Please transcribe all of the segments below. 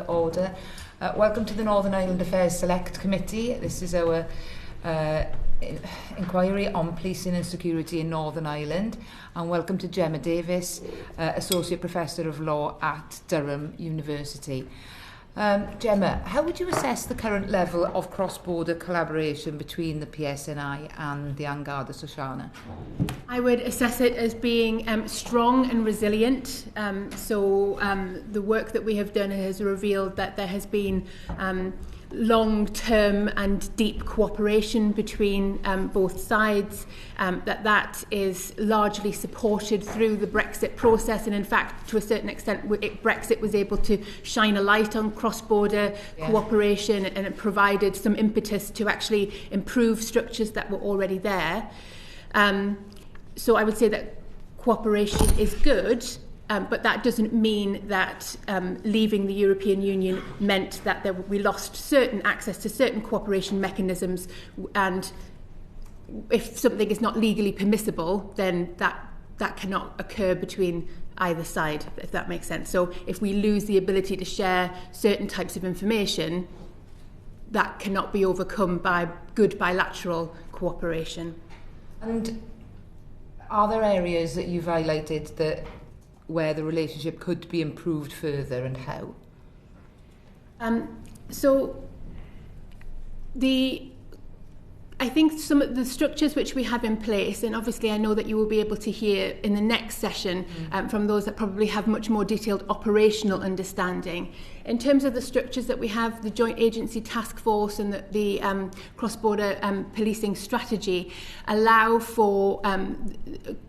order. Welcome to the Northern Ireland Affairs Select Committee. This is our inquiry on policing and security in Northern Ireland. And welcome to Gemma Davies, Associate Professor of Law at Durham University. Gemma, how would you assess the current level of cross-border collaboration between the PSNI and the An Garda Síochána? I would assess it as being strong and resilient. The work that we have done has revealed that there has been long-term and deep cooperation between both sides, that is largely supported through the Brexit process, and in fact to a certain extent Brexit was able to shine a light on cross-border cooperation, and it provided some impetus to actually improve structures that were already there. So I would say that cooperation is good, but that doesn't mean that leaving the European Union meant that we lost certain access to certain cooperation mechanisms, and if something is not legally permissible, then that cannot occur between either side, if that makes sense. So if we lose the ability to share certain types of information, that cannot be overcome by good bilateral cooperation. And are there areas that you've highlighted that where the relationship could be improved further, and how? I think some of the structures which we have in place, and obviously I know that you will be able to hear in the next session from those that probably have much more detailed operational understanding. In terms of the structures that we have, the Joint Agency Task Force and the cross-border policing strategy allow for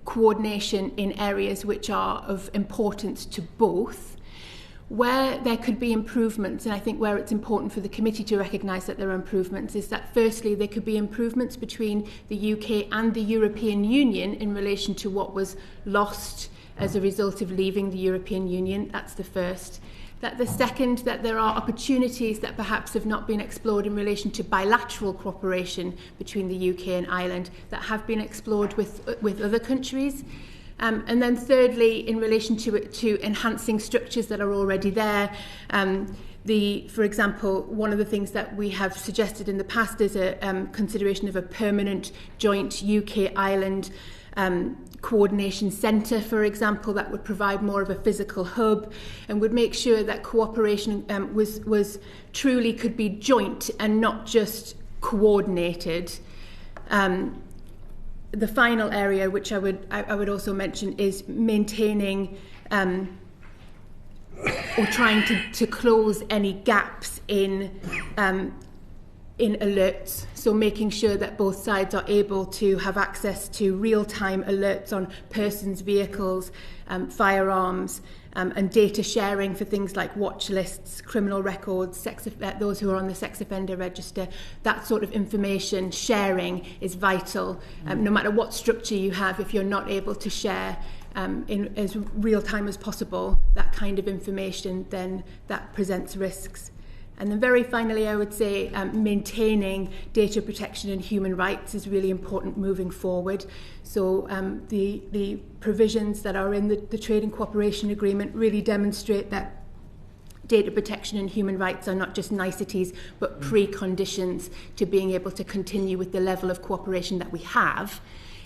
coordination in areas which are of importance to both. Where there could be improvements, and I think where it's important for the committee to recognise that there are improvements, is that firstly there could be improvements between the UK and the European Union in relation to what was lost as a result of leaving the European Union. That's the first. That the second, that there are opportunities that perhaps have not been explored in relation to bilateral cooperation between the UK and Ireland that have been explored with other countries. And then thirdly, in relation to enhancing structures that are already there, for example, one of the things that we have suggested in the past is a consideration of a permanent joint UK-Ireland coordination centre, for example, that would provide more of a physical hub and would make sure that cooperation was truly could be joint and not just coordinated. The final area, which I would also mention, is maintaining or trying to close any gaps in alerts. So making sure that both sides are able to have access to real-time alerts on persons, vehicles, firearms, and data sharing for things like watch lists, criminal records, those who are on the sex offender register. That sort of information sharing is vital. No matter what structure you have, if you're not able to share in as real time as possible that kind of information, then that presents risks. And then very finally, I would say maintaining data protection and human rights is really important moving forward. So the provisions that are in the Trade and Cooperation Agreement really demonstrate that data protection and human rights are not just niceties, but preconditions to being able to continue with the level of cooperation that we have.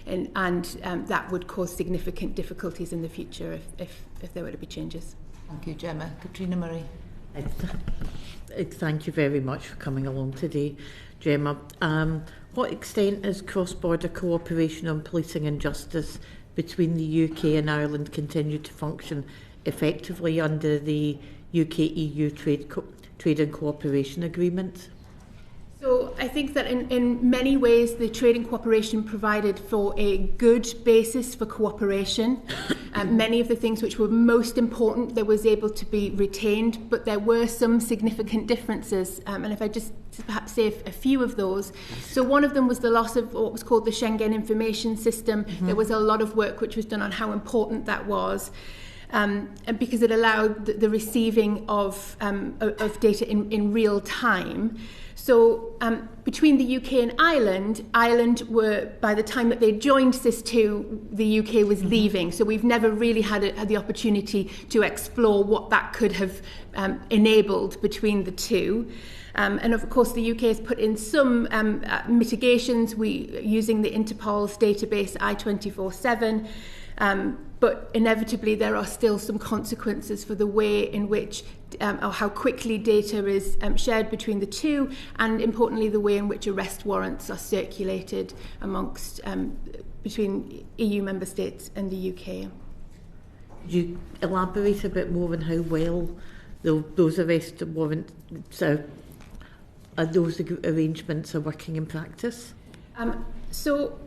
And that would cause significant difficulties in the future if there were to be changes. Thank you, Gemma. Katrina Murray. Thank you very much for coming along today, Gemma. What extent is cross-border cooperation on policing and justice between the UK and Ireland continue to function effectively under the UK-EU Trade and Cooperation Agreement? So I think that in many ways the trade and cooperation provided for a good basis for cooperation. Many of the things which were most important, there was able to be retained, but there were some significant differences. And if I just perhaps say a few of those. So one of them was the loss of what was called the Schengen Information System. There was a lot of work which was done on how important that was. and because it allowed the receiving of data in real time. So between the UK and Ireland were, by the time that they joined SIS2, the UK was leaving. So we've never really had the opportunity to explore what that could have enabled between the two. And of course, the UK has put in some mitigations using the Interpol's database I-24/7. But inevitably, there are still some consequences for the way in which or how quickly data is shared between the two, and importantly, the way in which arrest warrants are circulated amongst between EU member states and the UK. Could you elaborate a bit more on how well those arrest warrants, those arrangements are working in practice? So,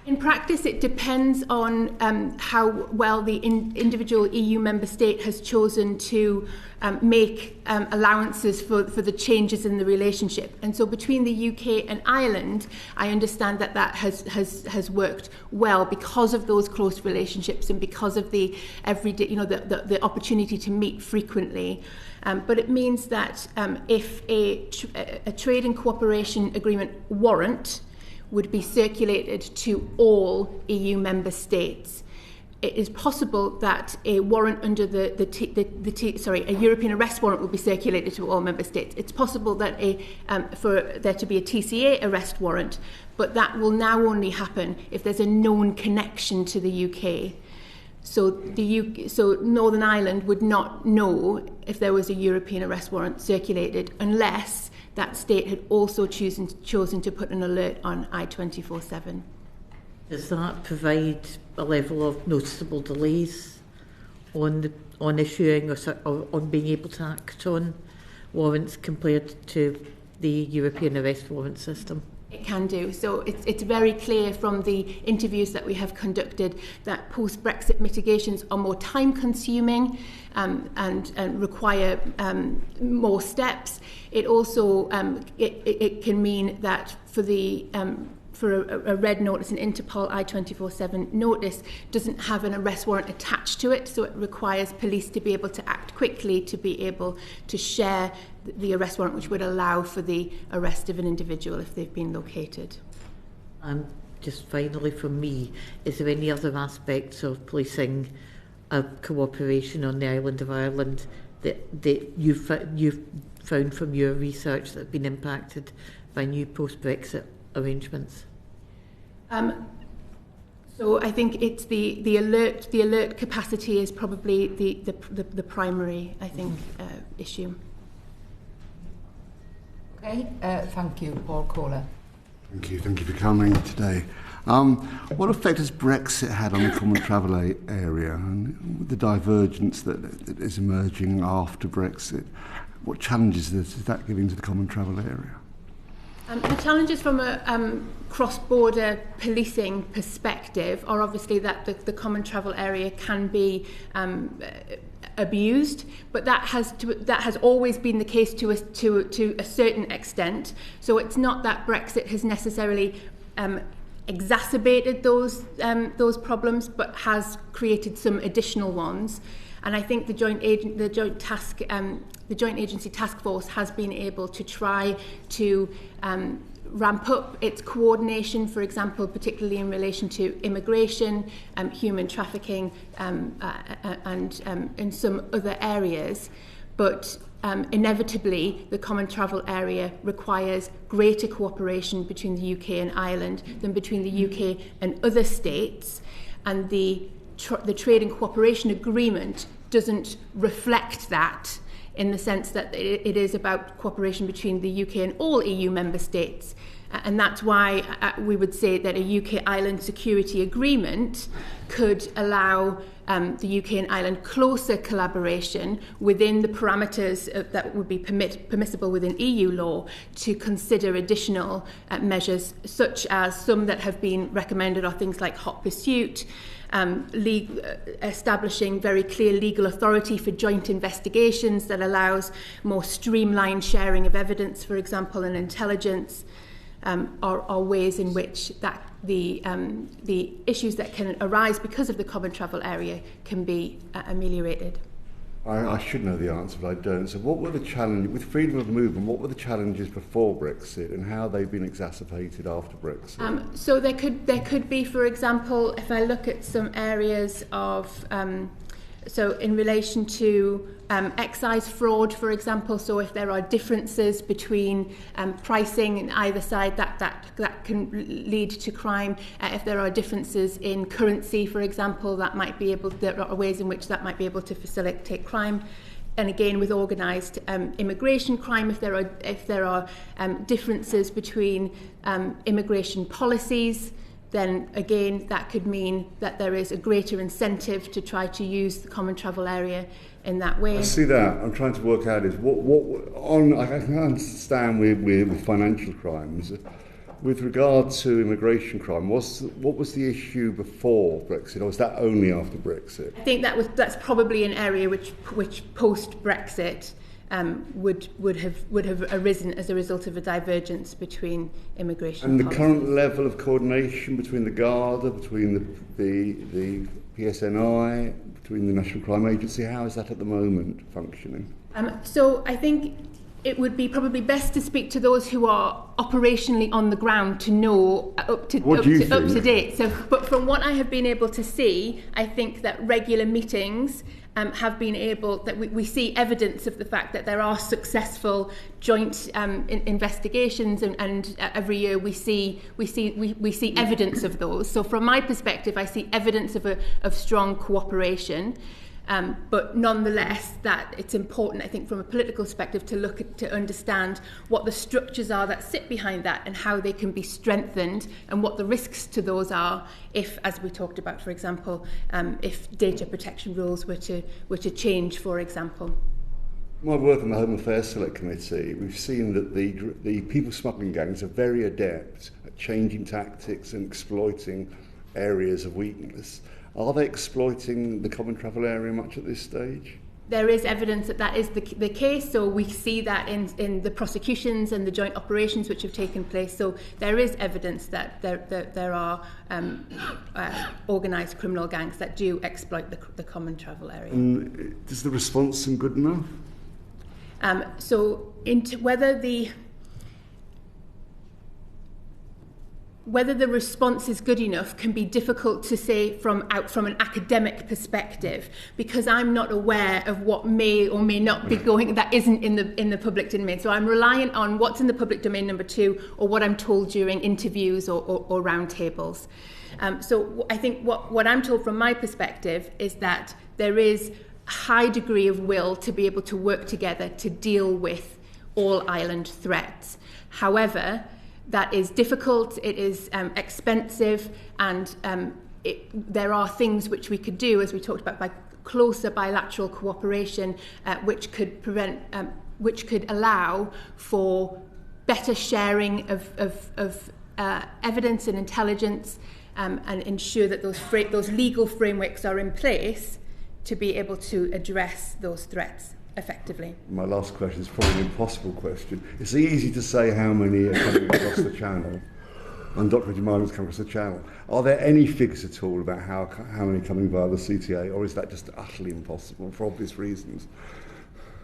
in practice, it depends on how well the individual EU member state has chosen to make allowances for the changes in the relationship. And so between the UK and Ireland, I understand that has worked well because of those close relationships and because of the everyday, the opportunity to meet frequently. But it means that if a trade and cooperation agreement warrant would be circulated to all EU member states, it is possible that a warrant under a European arrest warrant will be circulated to all member states. It's possible that for there to be a TCA arrest warrant, but that will now only happen if there's a known connection to the UK. So so Northern Ireland would not know if there was a European arrest warrant circulated unless that state had also chosen to put an alert on I-24/7. Does that provide a level of noticeable delays on issuing or on being able to act on warrants compared to the European arrest warrant system? It can do. So it's very clear from the interviews that we have conducted that post-Brexit mitigations are more time-consuming and require more steps. It also it can mean that for a red notice, an Interpol I-24/7 notice doesn't have an arrest warrant attached to it, so it requires police to be able to act quickly to be able to share the arrest warrant, which would allow for the arrest of an individual if they've been located. And just finally from me, is there any other aspects of policing cooperation on the island of Ireland that you've found from your research that have been impacted by new post-Brexit arrangements? So I think it's the alert capacity is probably the primary, I think, issue. Okay, thank you, Paul Kohler. Thank you for coming today. What effect has Brexit had on the common travel area and the divergence that is emerging after Brexit? What challenges is that giving to the common travel area? The challenges from a cross-border policing perspective are obviously that the common travel area can be abused, but that has always been the case to a certain extent. So it's not that Brexit has necessarily exacerbated those problems, but has created some additional ones. And I think the joint agency task force has been able to try to ramp up its coordination, for example, particularly in relation to immigration, human trafficking, and in some other areas. But inevitably, the common travel area requires greater cooperation between the UK and Ireland than between the UK and other states, and the Trade and Cooperation Agreement doesn't reflect that, in the sense that it is about cooperation between the UK and all EU member states. And that's why we would say that a UK-Ireland security agreement could allow the UK and Ireland closer collaboration within the parameters that would be permissible within EU law to consider additional measures, such as some that have been recommended are things like hot pursuit, establishing very clear legal authority for joint investigations that allows more streamlined sharing of evidence, for example, and intelligence, are ways in which that the issues that can arise because of the common travel area can be ameliorated. I should know the answer, but I don't. So what were the challenges, with freedom of movement, what were the challenges before Brexit and how they've been exacerbated after Brexit? So there could be, for example, if I look at some areas of, so in relation to excise fraud, for example, so if there are differences between pricing in either side, that can lead to crime. If there are differences in currency, for example, there are ways in which that might be able to facilitate crime. And again, with organised immigration crime, if there are differences between immigration policies, then again that could mean that there is a greater incentive to try to use the common travel area in that way. I see that. I'm trying to work out is I can understand with financial crimes. With regard to immigration crime, what was the issue before Brexit, or was that only after Brexit? I think that's probably an area which post Brexit would have arisen as a result of a divergence between immigration and the policies. current level of coordination between the Garda, between the PSNI, between the National Crime Agency, how is that at the moment functioning? So I think it would be probably best to speak to those who are operationally on the ground to know up to date. So, but from what I have been able to see, I think that regular meetings have been able, that we see evidence of the fact that there are successful joint investigations, and every year we see evidence of those. So from my perspective, I see evidence of strong cooperation. But nonetheless, that it's important, I think, from a political perspective, to understand what the structures are that sit behind that and how they can be strengthened, and what the risks to those are if, as we talked about, for example, if data protection rules were to change, for example. My work on the Home Affairs Select Committee, we've seen that the people smuggling gangs are very adept at changing tactics and exploiting areas of weakness. Are they exploiting the common travel area much at this stage? There is evidence that is the case, so we see that in the prosecutions and the joint operations which have taken place. So there is evidence that there are organised criminal gangs that do exploit the common travel area. Is the response good enough? So into whether the response is good enough can be difficult to say from an academic perspective, because I'm not aware of what may or may not be going that isn't in the public domain. So I'm reliant on what's in the public domain, number two, or what I'm told during interviews or roundtables. So I think what I'm told from my perspective is that there is a high degree of will to be able to work together to deal with all island threats. However, that is difficult, it is expensive, and there are things which we could do, as we talked about, by closer bilateral cooperation, which could allow for better sharing of evidence and intelligence, and ensure that those legal frameworks are in place to be able to address those threats effectively. My last question is probably an impossible question. It's easy to say how many are coming across the channel, and Dr. Gemma's come across the channel. Are there any figures at all about how many coming via the CTA, or is that just utterly impossible for obvious reasons?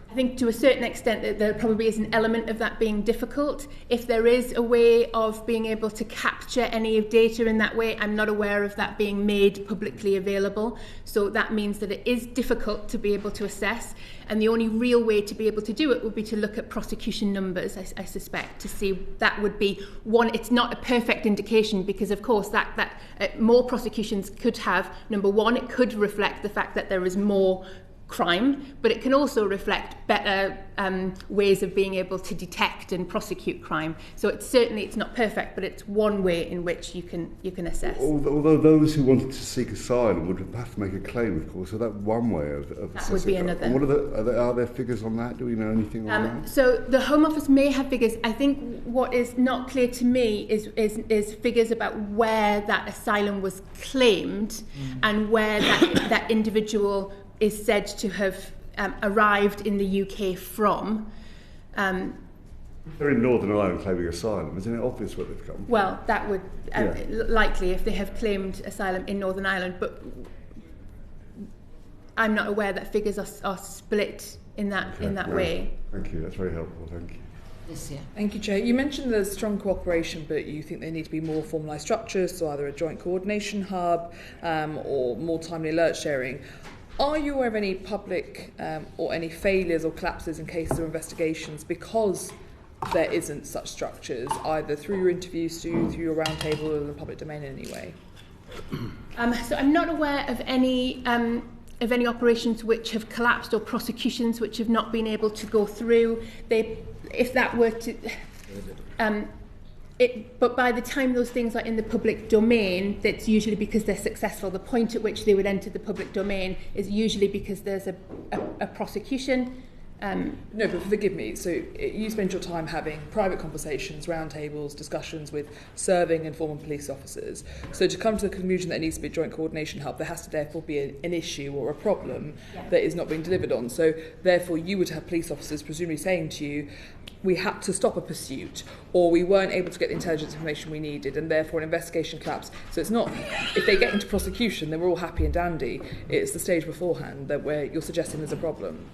I think to a certain extent that there probably is an element of that being difficult. If there is a way of being able to capture any data in that way, I'm not aware of that being made publicly available. So that means that it is difficult to be able to assess. And the only real way to be able to do it would be to look at prosecution numbers, I suspect, to see that would be one. It's not a perfect indication, because of course that more prosecutions could have, number one, it could reflect the fact that there is more crime, but it can also reflect better ways of being able to detect and prosecute crime. So it's not perfect, but it's one way in which you can assess. Although those who wanted to seek asylum would have to make a claim, of course, so that's one way of that would be another. And what are there figures on that? Do we know anything on that? So the Home Office may have figures. I think what is not clear to me is figures about where that asylum was claimed and where that individual is said to have arrived in the UK from. They're in Northern Ireland claiming asylum. Isn't it obvious where they've come? Well, that would likely if they have claimed asylum in Northern Ireland, but I'm not aware that figures are split in that way. Thank you. That's very helpful. Thank you. Yes, yeah. Thank you, Chair. You mentioned there's strong cooperation, but you think there need to be more formalised structures, so either a joint coordination hub or more timely alert sharing. Are you aware of any public or any failures or collapses in cases or investigations because there isn't such structures, either through your interviews, through your roundtable, or in the public domain in any way? So I'm not aware of any operations which have collapsed or prosecutions which have not been able to go through. If that were to... but by the time those things are in the public domain, that's usually because they're successful. The point at which they would enter the public domain is usually because there's a prosecution. No, but forgive me. So you spend your time having private conversations, roundtables, discussions with serving and former police officers. So to come to the conclusion that it needs to be a joint coordination hub, there has to therefore be an issue or a problem that is not being delivered on. So therefore you would have police officers presumably saying to you, we had to stop a pursuit, or we weren't able to get the intelligence information we needed, and therefore an investigation collapsed. So it's not, if they get into prosecution, then we're all happy and dandy. It's the stage beforehand that where you're suggesting there's a problem.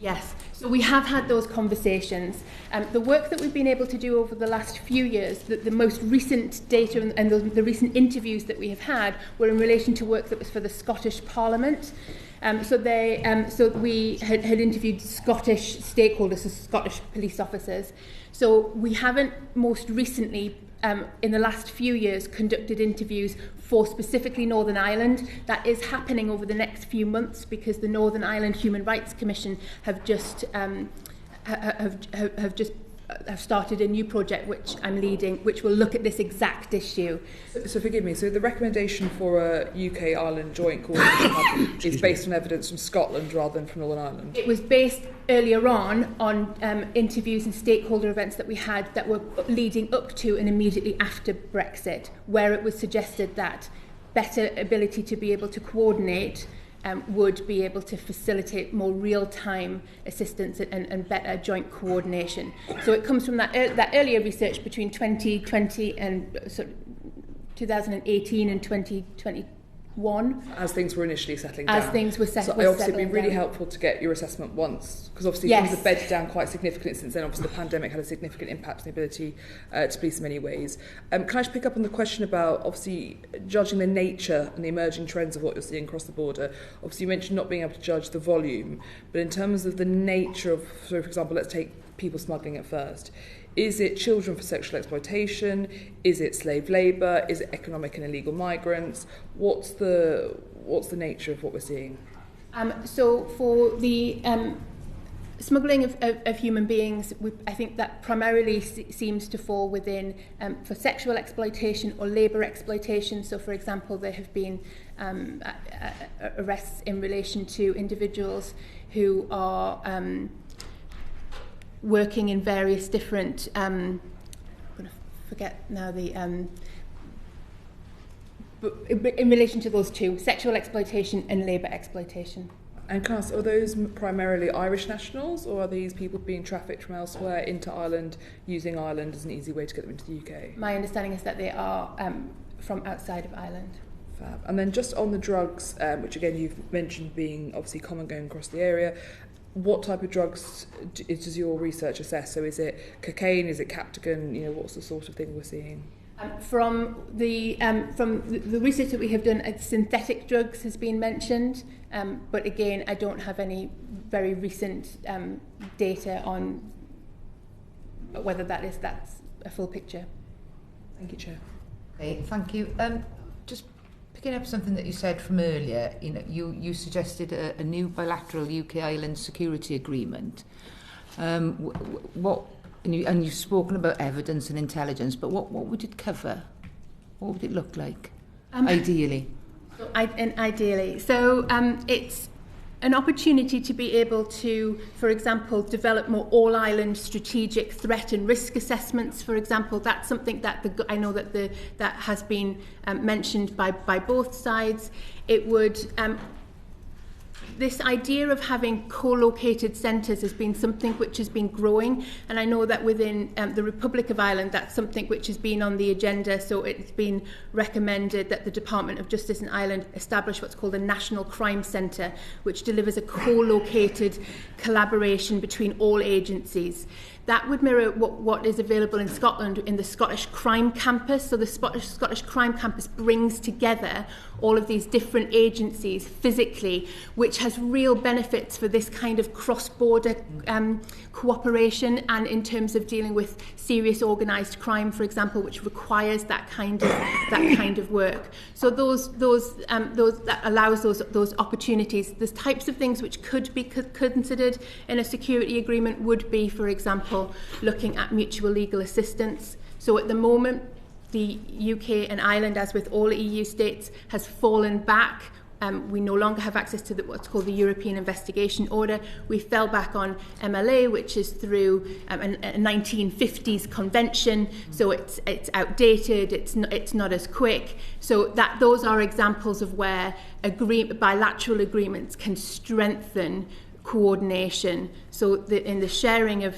Yes, so we have had those conversations. The work that we've been able to do over the last few years, the most recent data and the recent interviews that we have had were in relation to work that was for the Scottish Parliament. So we had interviewed Scottish stakeholders, so Scottish police officers. So we haven't most recently, in the last few years, conducted interviews for specifically Northern Ireland. That is happening over the next few months because the Northern Ireland Human Rights Commission have just started a new project which I'm leading, which will look at this exact issue. So forgive me, so the recommendation for a UK-Ireland joint coordination hub is based on evidence from Scotland rather than from Northern Ireland? It was based earlier on interviews and stakeholder events that we had that were leading up to and immediately after Brexit, where it was suggested that better ability to be able to coordinate would be able to facilitate more real-time assistance and better joint coordination. So it comes from that earlier research between 2020 and 2018 and 2021. As things were initially settling down. As things were settling down. So obviously it'd be really helpful to get your assessment once, because obviously things have bedded down quite significantly since then. Obviously the pandemic had a significant impact on the ability to police in many ways. Can I just pick up on the question about obviously judging the nature and the emerging trends of what you're seeing across the border? Obviously you mentioned not being able to judge the volume, but in terms of the nature of, so for example, let's take people smuggling at first. Is it children for sexual exploitation? Is it slave labour? Is it economic and illegal migrants? What's the nature of what we're seeing? So for the smuggling of human beings, I think that primarily seems to fall within for sexual exploitation or labour exploitation. So, for example, there have been arrests in relation to individuals who are working in various different, I'm going to forget now but in relation to those two, sexual exploitation and labour exploitation. And can I ask, are those primarily Irish nationals, or are these people being trafficked from elsewhere into Ireland, using Ireland as an easy way to get them into the UK? My understanding is that they are from outside of Ireland. Fab. And then just on the drugs, which again you've mentioned being obviously common going across the area, what type of drugs does your research assess? So is it cocaine, is it Captagon, what's the sort of thing we're seeing? From the research that we have done, synthetic drugs has been mentioned, but again, I don't have any very recent data on whether that's a full picture. Thank you, Chair. Okay, thank you. Just picking up something that you said from earlier, you suggested a new bilateral UK-Ireland security agreement. And you've spoken about evidence and intelligence, but what would it cover? What would it look like, ideally? Ideally. So it's an opportunity to be able to, for example, develop more all-island strategic threat and risk assessments, for example. That's something that I know that has been mentioned by both sides. It would... this idea of having co-located centres has been something which has been growing, and I know that within the Republic of Ireland that's something which has been on the agenda. So it's been recommended that the Department of Justice in Ireland establish what's called a National Crime Centre, which delivers a co-located collaboration between all agencies. That would mirror what is available in Scotland in the Scottish Crime Campus. So the Scottish Crime Campus brings together all of these different agencies physically, which has real benefits for this kind of cross-border cooperation, and in terms of dealing with serious organised crime, for example, which requires that kind of work. So those that allows those opportunities. There's types of things which could be considered in a security agreement would be, for example, looking at mutual legal assistance. So at the moment, the UK and Ireland, as with all EU states, has fallen back. We no longer have access to what's called the European Investigation Order. We fell back on MLA, which is through a 1950s convention, so it's outdated. It's not as quick. So those are examples of where bilateral agreements can strengthen coordination. So in the sharing of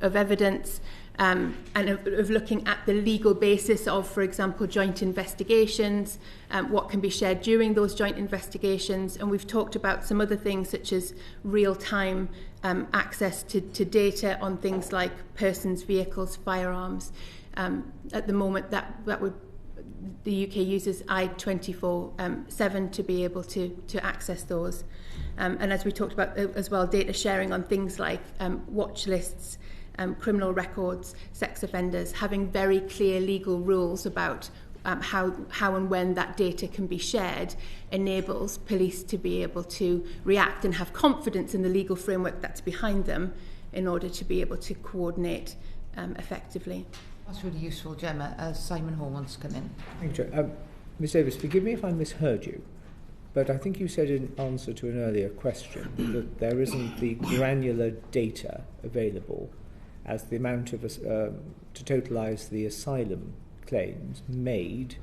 evidence. And of looking at the legal basis of, for example, joint investigations, what can be shared during those joint investigations. And we've talked about some other things such as real-time access to data on things like persons, vehicles, firearms. At the moment, that would the UK uses I-24/7 to be able to access those. And as we talked about as well, data sharing on things like watch lists, criminal records, sex offenders, having very clear legal rules about how and when that data can be shared enables police to be able to react and have confidence in the legal framework that's behind them in order to be able to coordinate effectively. That's really useful, Gemma. Simon Hall wants to come in. Thank you. Ms Davies, forgive me if I misheard you, but I think you said in answer to an earlier question that there isn't the granular data available as the amount of to totalise the asylum claims made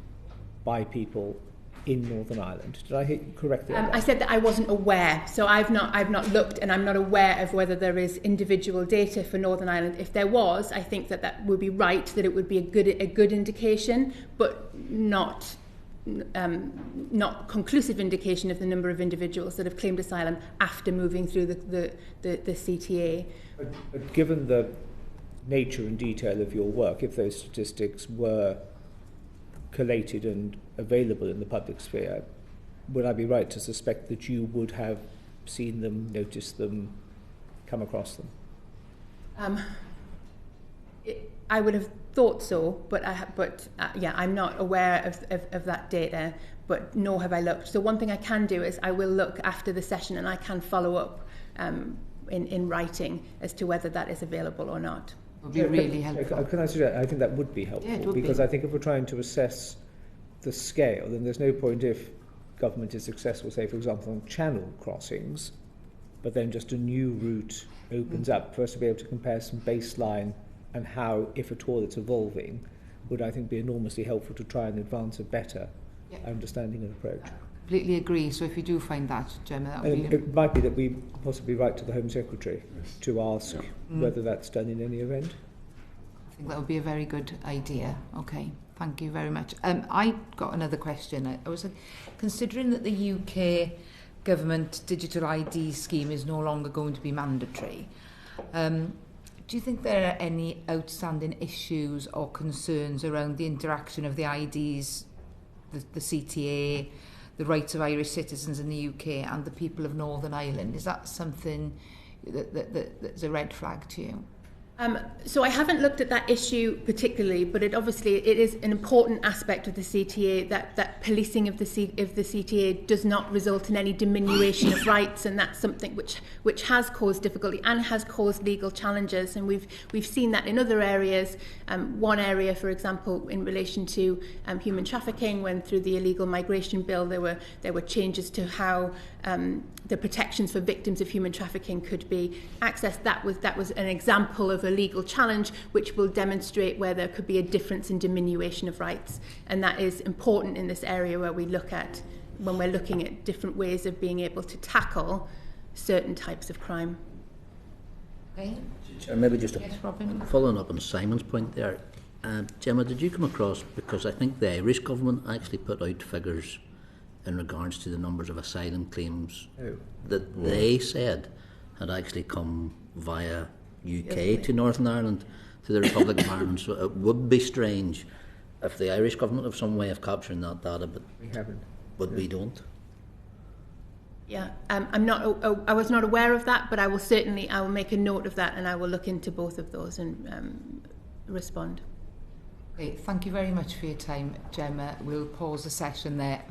by people in Northern Ireland. Did I hear you correctly? I said that I wasn't aware, so I've not looked, and I'm not aware of whether there is individual data for Northern Ireland. If there was, I think that would be right, that it would be a good indication, but not conclusive indication of the number of individuals that have claimed asylum after moving through the CTA. But given the nature and detail of your work, if those statistics were collated and available in the public sphere, would I be right to suspect that you would have seen them, noticed them, come across them? I would have thought so, but I'm not aware of that data, but nor have I looked. So one thing I can do is I will look after the session and I can follow up in writing as to whether that is available or not. Would be really helpful. Can I suggest? I think that would be helpful, because I think if we're trying to assess the scale, then there's no point if government is successful, say, for example, on channel crossings, but then just a new route opens up for us to be able to compare some baseline and how, if at all, it's evolving, would, I think, be enormously helpful to try and advance a better understanding and approach. Completely agree. So if you do find that, Gemma, that would be... It might be that we possibly write to the Home Secretary to ask whether that's done in any event. I think that would be a very good idea. Okay, thank you very much. I got another question. I was considering that the UK government digital ID scheme is no longer going to be mandatory. Do you think there are any outstanding issues or concerns around the interaction of the IDs, the CTA, the rights of Irish citizens in the UK and the people of Northern Ireland? Is that something that's a red flag to you? So I haven't looked at that issue particularly, but it is an important aspect of the CTA that policing of the CTA does not result in any diminution of rights, and that's something which has caused difficulty and has caused legal challenges, and we've seen that in other areas. One area, for example, in relation to human trafficking, when through the illegal migration bill there were changes to how the protections for victims of human trafficking could be accessed. That was an example of a legal challenge which will demonstrate where there could be a difference in diminution of rights, and that is important in this area where we look at when we're looking at different ways of being able to tackle certain types of crime. Okay. Maybe just Yes, Robin. following up on Simon's point there, Gemma, did you come across, because I think the Irish government actually put out figures in regards to the numbers of asylum claims that they said had actually come via UK to Northern Ireland, to the Republic of Ireland. So it would be strange if the Irish government have some way of capturing that data, but We haven't. we don't. Yeah, I was not aware of that, but I will make a note of that, and I will look into both of those and respond. Okay, thank you very much for your time, Gemma. We'll pause the session there.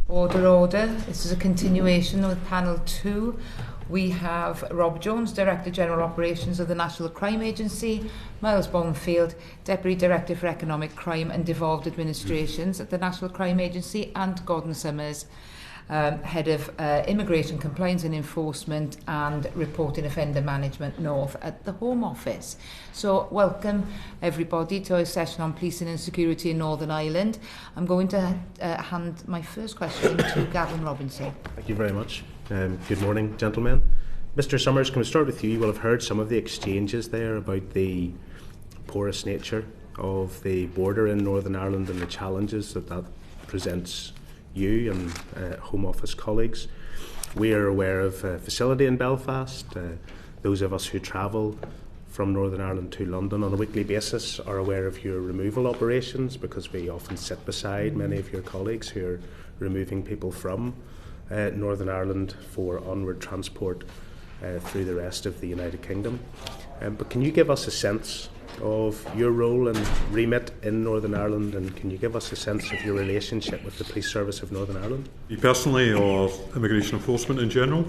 Order. This is a continuation with panel 2. We have Rob Jones, Director General Operations of the National Crime Agency, Miles Bonfield, Deputy Director for Economic Crime and Devolved Administrations at the National Crime Agency, and Gordon Summers, Head of Immigration Compliance and Enforcement and Reporting Offender Management North at the Home Office. So welcome everybody to our session on policing and security in Northern Ireland. I'm going to hand my first question to Gavin Robinson. Thank you very much. Good morning, gentlemen. Mr. Summers, can we start with you? You will have heard some of the exchanges there about the porous nature of the border in Northern Ireland and the challenges that presents you and Home Office colleagues. We are aware of a facility in Belfast. Those of us who travel from Northern Ireland to London on a weekly basis are aware of your removal operations, because we often sit beside many of your colleagues who are removing people from Northern Ireland for onward transport through the rest of the United Kingdom. But can you give us a sense of your role and remit in Northern Ireland, and can you give us a sense of your relationship with the Police Service of Northern Ireland? You personally, or immigration enforcement in general?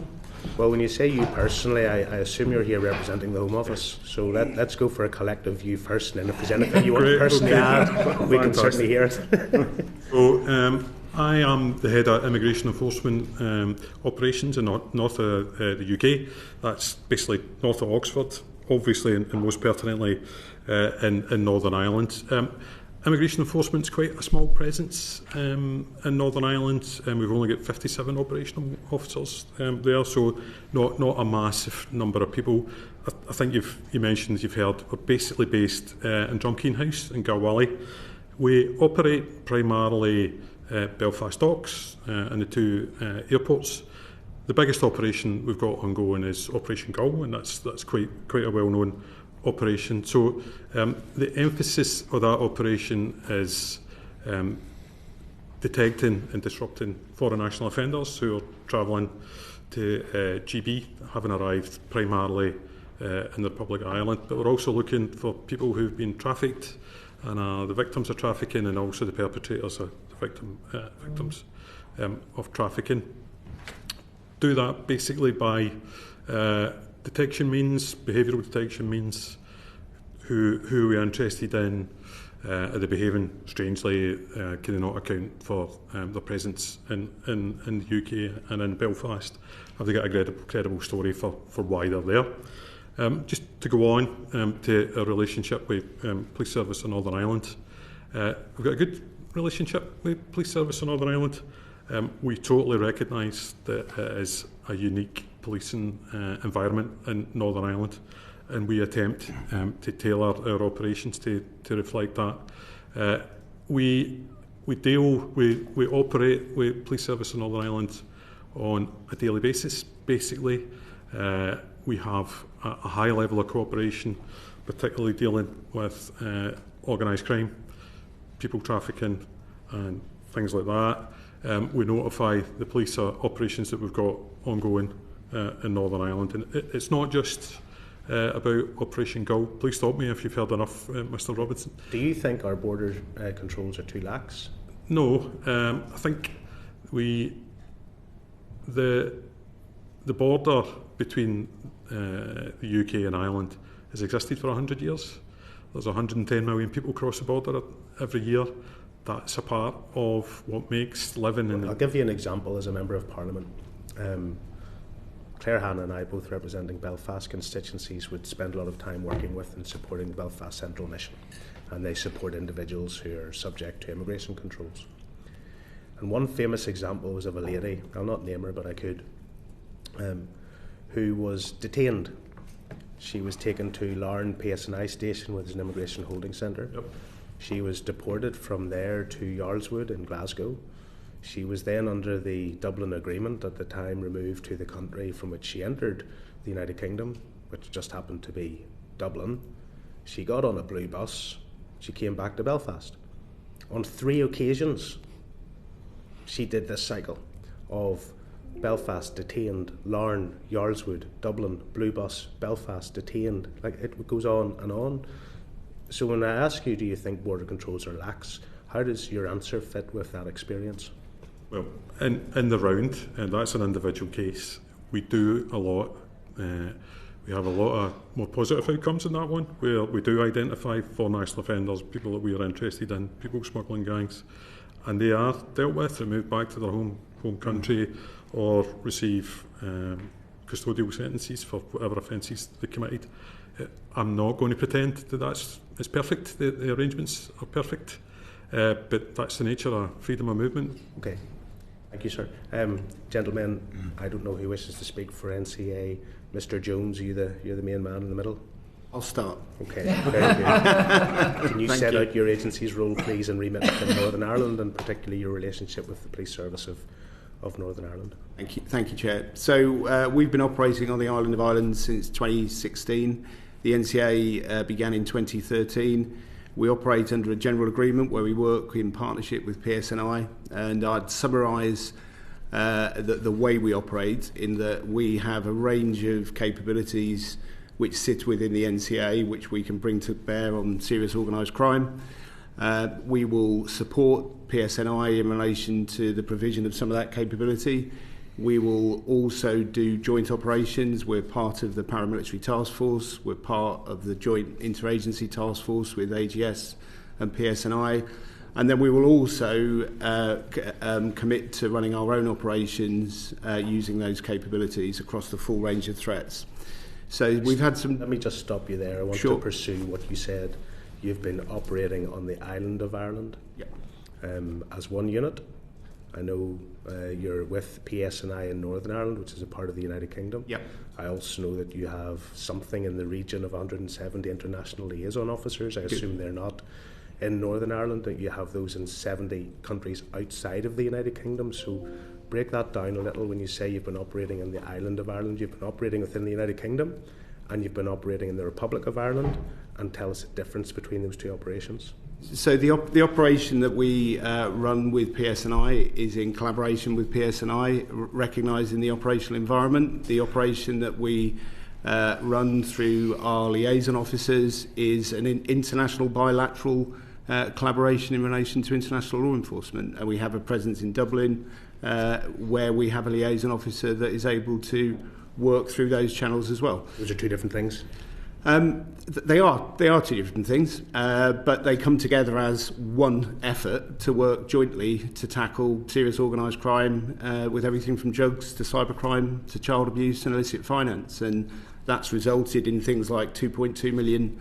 Well, when you say you personally, I assume you're here representing the Home Office, so let's go for a collective view first, and then if there's anything you want to personally add, we can certainly hear it. So, I am the head of immigration enforcement operations in north of the UK. That's basically north of Oxford, obviously, and most pertinently in Northern Ireland. Immigration enforcement is quite a small presence in Northern Ireland, and we've only got 57 operational officers there, so not a massive number of people. I think you mentioned, you've heard, we're basically based in Drumkeen House in Galwally. We operate primarily Belfast Docks and the two airports. The biggest operation we've got ongoing is Operation Gull, and that's quite a well-known operation. So the emphasis of that operation is detecting and disrupting foreign national offenders who are travelling to GB, having arrived primarily in the Republic of Ireland. But we're also looking for people who've been trafficked and are the victims of trafficking, and also the perpetrators are the victims of trafficking. Do that basically by detection means, behavioural detection means, who we are interested in, are they behaving strangely, can they not account for their presence in the UK and in Belfast, have they got a credible story for why they're there. Just to go on to our relationship with Police Service in Northern Ireland, we've got a good relationship with Police Service in Northern Ireland. We totally recognise that it is a unique policing environment in Northern Ireland, and we attempt to tailor our operations to reflect that. We we operate with Police Service in Northern Ireland on a daily basis. Basically, we have a high level of cooperation, particularly dealing with organised crime, people trafficking and things like that. We notify the police operations that we've got ongoing in Northern Ireland. And it's not just about Operation Gull. Please stop me if you've heard enough, Mr Robinson. Do you think our border controls are too lax? No, I think the border between the UK and Ireland has existed for 100 years. There's 110 million people cross the border every year. That's a part of what makes living in... I'll give you an example as a Member of Parliament. Claire Hanna and I, both representing Belfast constituencies, would spend a lot of time working with and supporting the Belfast Central Mission, and they support individuals who are subject to immigration controls. And one famous example was of a lady, I'll not name her but I could, who was detained. She was taken to Larne PSNI station, which is an immigration holding centre. Yep. She was deported from there to Yarlswood in Glasgow. She was then, under the Dublin Agreement at the time, removed to the country from which she entered the United Kingdom, which just happened to be Dublin. She got on a blue bus. She came back to Belfast. On 3 occasions, she did this cycle of Belfast, detained, Larne, Yarlswood, Dublin, blue bus, Belfast, detained. Like, it goes on and on. So when I ask you, do you think border controls are lax, how does your answer fit with that experience? Well, in the round, and that's an individual case, we do a lot. We have a lot of more positive outcomes in that one, where we do identify foreign national offenders, people that we are interested in, people smuggling gangs, and they are dealt with and moved back to their home country or receive custodial sentences for whatever offences they committed. I'm not going to pretend that it's perfect, the arrangements are perfect, but that's the nature of freedom of movement. Okay, thank you, sir. Gentlemen, I don't know who wishes to speak for NCA. Mr Jones, you're the main man in the middle. I'll start. Okay, very good. Can you set out your agency's role, please, and remit in Northern Ireland, and particularly your relationship with the Police Service of Northern Ireland? Thank you, Chair. So we've been operating on the island of Ireland since 2016. The NCA began in 2013. We operate under a general agreement where we work in partnership with PSNI, and I'd summarise the way we operate in that we have a range of capabilities which sit within the NCA, which we can bring to bear on serious organised crime. We will support PSNI in relation to the provision of some of that capability. We will also do joint operations. We're part of the paramilitary task force. We're part of the joint interagency task force with AGS and PSNI. And then we will also commit to running our own operations using those capabilities across the full range of threats. So we've had some... Let me just stop you there. I want to pursue what you said. You've been operating on the island of Ireland as one unit. I know you're with PSNI in Northern Ireland, which is a part of the United Kingdom. Yep. I also know that you have something in the region of 170 international liaison officers. I assume they're not in Northern Ireland, that you have those in 70 countries outside of the United Kingdom. So break that down a little. When you say you've been operating on the island of Ireland, you've been operating within the United Kingdom, and you've been operating in the Republic of Ireland, and tell us the difference between those two operations. So the operation that we run with PSNI is in collaboration with PSNI, recognising the operational environment. The operation that we run through our liaison officers is an international bilateral collaboration in relation to international law enforcement. And we have a presence in Dublin where we have a liaison officer that is able to work through those channels as well. Those are two different things? They are two different things, but they come together as one effort to work jointly to tackle serious organised crime with everything from drugs to cybercrime to child abuse and illicit finance. And that's resulted in things like £2.2 million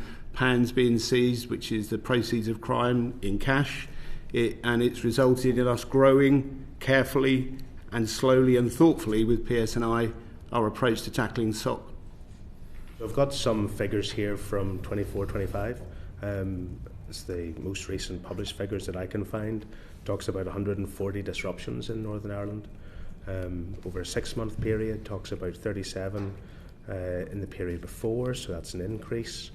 being seized, which is the proceeds of crime in cash. And it's resulted in us growing carefully and slowly and thoughtfully with PSNI our approach to tackling SOC. I've got some figures here from 24-25. It's the most recent published figures that I can find. talks about 140 disruptions in Northern Ireland over a 6-month period, talks about 37 in the period before, so that's an increase.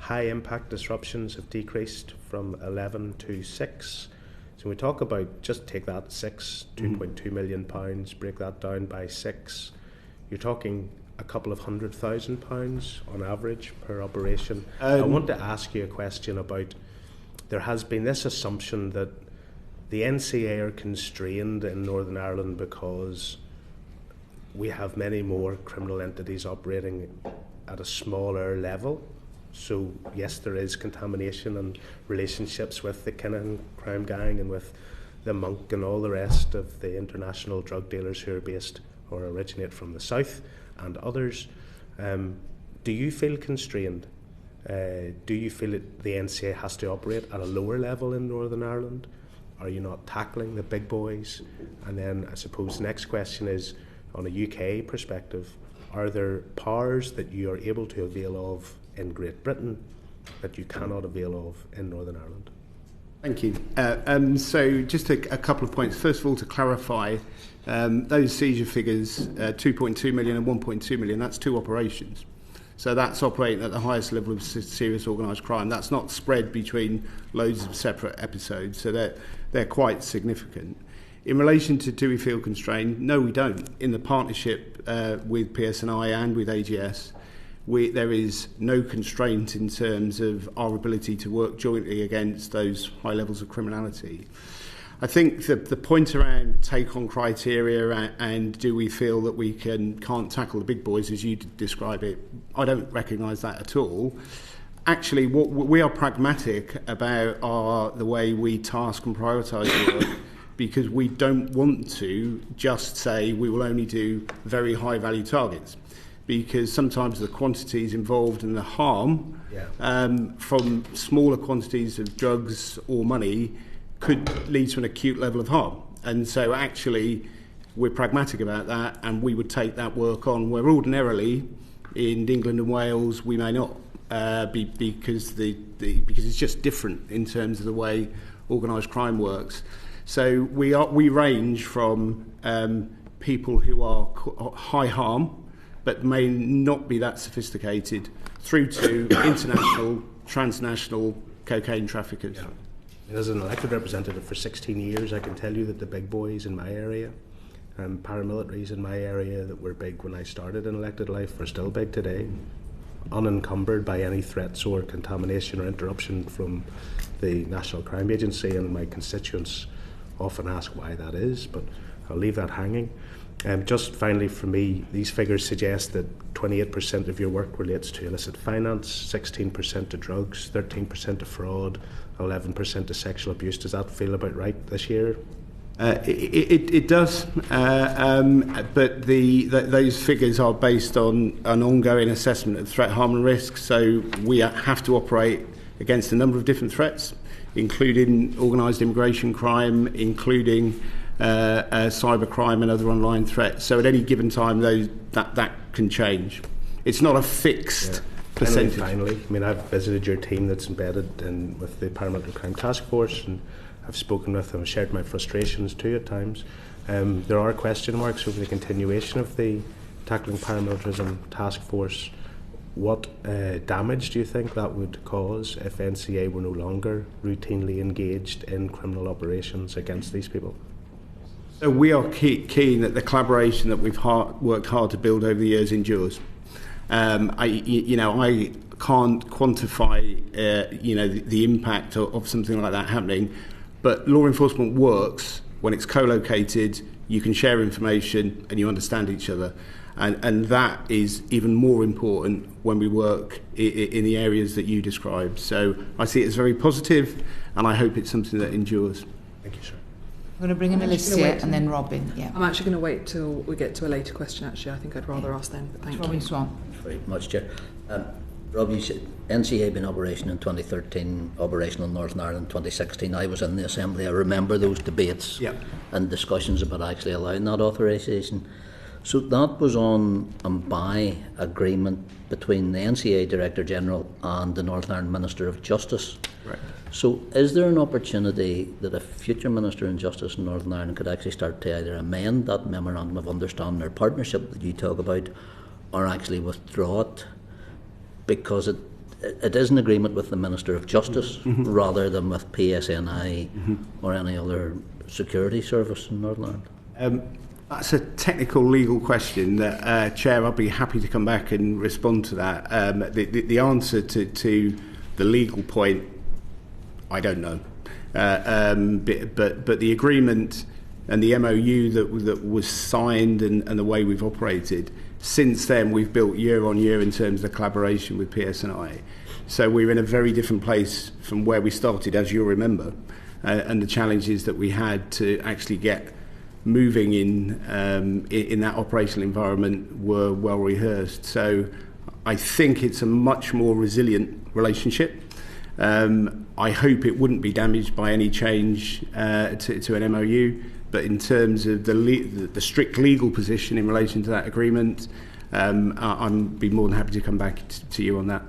High impact disruptions have decreased from 11 to 6. So we talk about, just take that 6, £2.2 million, break that down by 6. You're talking a couple of £100,000 on average per operation. I want to ask you a question about, there has been this assumption that the NCA are constrained in Northern Ireland because we have many more criminal entities operating at a smaller level. So yes, there is contamination and relationships with the Kinnan crime gang and with the Monk and all the rest of the international drug dealers who are based or originate from the south and others. Do you feel constrained? Do you feel that the NCA has to operate at a lower level in Northern Ireland? Are you not tackling the big boys? And then I suppose the next question is, on a UK perspective, are there powers that you are able to avail of in Great Britain that you cannot avail of in Northern Ireland? Thank you. So just a couple of points. First of all, to clarify, those seizure figures, 2.2 million and 1.2 million, that's 2 operations. So that's operating at the highest level of serious organised crime. That's not spread between loads of separate episodes, so they're quite significant. In relation to do we feel constrained? No, we don't. In the partnership with PSNI and with AGS, there is no constraint in terms of our ability to work jointly against those high levels of criminality. I think the point around take-on criteria and do we feel that we can't tackle the big boys as you describe it, I don't recognise that at all. Actually, what we are pragmatic about the way we task and prioritise work, because we don't want to just say we will only do very high-value targets, because sometimes the quantities involved and the harm from smaller quantities of drugs or money could lead to an acute level of harm. And so actually we're pragmatic about that, and we would take that work on where ordinarily in England and Wales we may not, because it's just different in terms of the way organised crime works. So we range from people who are high harm but may not be that sophisticated, through to international, transnational cocaine traffickers. Yeah. As an elected representative for 16 years, I can tell you that the big boys in my area, paramilitaries in my area that were big when I started in elected life, are still big today, unencumbered by any threats or contamination or interruption from the National Crime Agency, and my constituents often ask why that is, but I'll leave that hanging. Just finally for me, these figures suggest that 28% of your work relates to illicit finance, 16% to drugs, 13% to fraud, 11% to sexual abuse. Does that feel about right this year? It does, but those figures are based on an ongoing assessment of threat, harm and risk, so we have to operate against a number of different threats, including organised immigration crime, including cyber crime and other online threats. So at any given time, that can change. It's not a fixed percentage. Finally, I mean, I've visited your team that's embedded with the Paramilitary Crime Task Force, and I've spoken with them, shared my frustrations too at times. There are question marks over the continuation of the Tackling Paramilitarism Task Force. What damage do you think that would cause if NCA were no longer routinely engaged in criminal operations against these people? So we are keen that the collaboration that we've worked hard to build over the years endures. I can't quantify the impact of something like that happening, but law enforcement works when it's co-located, you can share information and you understand each other, and that is even more important when we work in the areas that you described. So I see it as very positive, and I hope it's something that endures. Thank you, sir. I'm going to bring in Alicia and then Robin. Yeah. I'm actually going to wait till we get to a later question, actually. I think I'd rather ask then. But thank Robin you. Swan. Very much, Chair. Rob, you said NCA been in operation in 2013, operational in Northern Ireland 2016. I was in the Assembly. I remember those debates and discussions about actually allowing that authorisation. So that was on and by agreement between the NCA Director General and the Northern Ireland Minister of Justice. Right. So is there an opportunity that a future Minister in Justice in Northern Ireland could actually start to either amend that Memorandum of Understanding or Partnership that you talk about, or actually withdraw it, because it is an agreement with the Minister of Justice rather than with PSNI or any other security service in Northern Ireland? That's a technical legal question that, Chair, I'll be happy to come back and respond to that. The answer to the legal point, I don't know. But the agreement and the MOU that was signed and the way we've operated, since then we've built year on year in terms of the collaboration with PSNI. So we're in a very different place from where we started, as you'll remember, and the challenges that we had to actually get moving in that operational environment were well rehearsed. So I think it's a much more resilient relationship. I hope it wouldn't be damaged by any change to an MOU, but in terms of the strict legal position in relation to that agreement, I'd be more than happy to come back to you on that.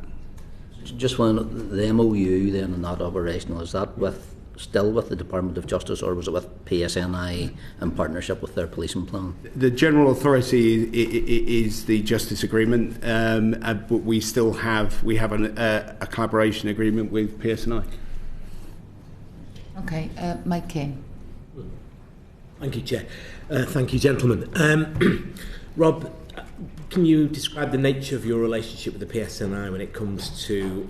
Just one, the MOU then and that operational, is that still with the Department of Justice, or was it with PSNI in partnership with their policing plan? The general authority is the Justice Agreement, but we still have a collaboration agreement with PSNI. Okay, Mike King. Thank you, Chair. Thank you, gentlemen. Rob, can you describe the nature of your relationship with the PSNI when it comes to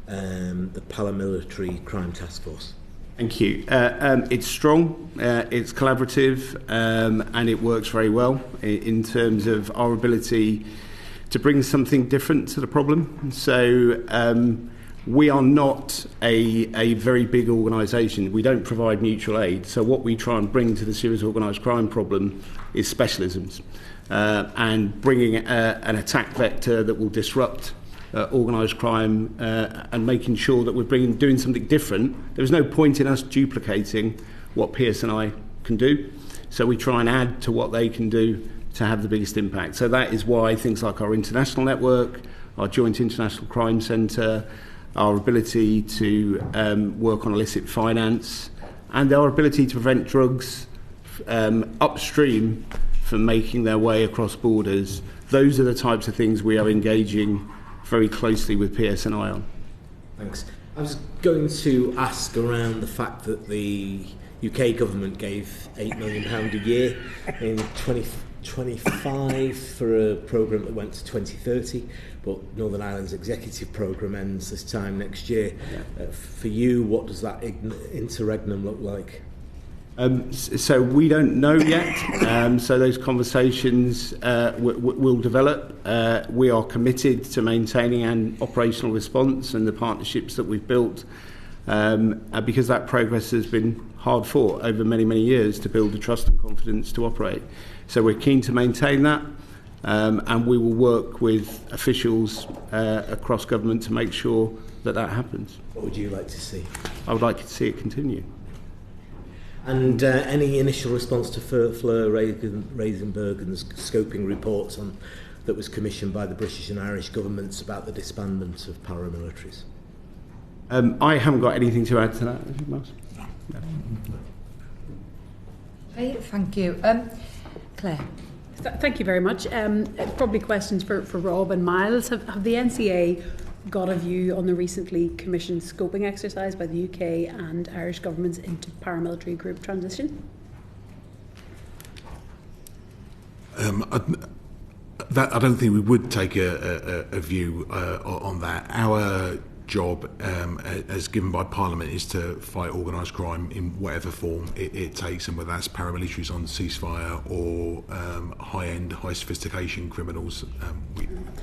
the paramilitary crime task force? Thank you. It's strong, it's collaborative, and it works very well in terms of our ability to bring something different to the problem. So we are not a very big organisation. We don't provide mutual aid. So what we try and bring to the serious organised crime problem is specialisms, and bringing an attack vector that will disrupt organised crime and making sure that we're doing something different. There's no point in us duplicating what PSNI can do. So we try and add to what they can do to have the biggest impact. So that is why things like our international network, our Joint International Crime Centre, our ability to work on illicit finance, and our ability to prevent drugs upstream from making their way across borders. Those are the types of things we are engaging very closely with PSNI on. Thanks. I was going to ask around the fact that the UK government gave £8 million a year in 2025 for a programme that went to 2030, but Northern Ireland's executive programme ends this time next year. Yeah. For you, what does that interregnum look like? So we don't know yet. So those conversations will develop. We are committed to maintaining an operational response and the partnerships that we've built, because that progress has been hard fought over many, many years to build the trust and confidence to operate. So we're keen to maintain that, and we will work with officials across government to make sure that happens. What would you like to see? I would like to see it continue. And any initial response to Fleur Reisenbergen's scoping reports that was commissioned by the British and Irish governments about the disbandment of paramilitaries? I haven't got anything to add to that. No. Okay, thank you. Claire. Thank you very much. Probably questions for Rob and Miles. Have the NCA got a view on the recently commissioned scoping exercise by the UK and Irish governments into paramilitary group transition? I don't think we would take a view on that. Our job, as given by Parliament, is to fight organised crime in whatever form it takes, and whether that's paramilitaries on ceasefire or high-end, high-sophistication criminals,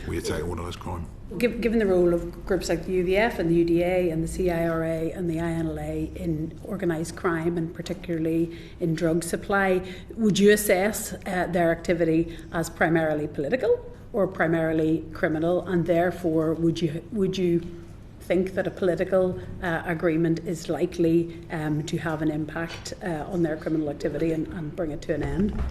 we attack organised crime. Given the role of groups like the UVF and the UDA and the CIRA and the INLA in organised crime, and particularly in drug supply, would you assess their activity as primarily political or primarily criminal, and therefore would you think that a political agreement is likely to have an impact on their criminal activity and bring it to an end?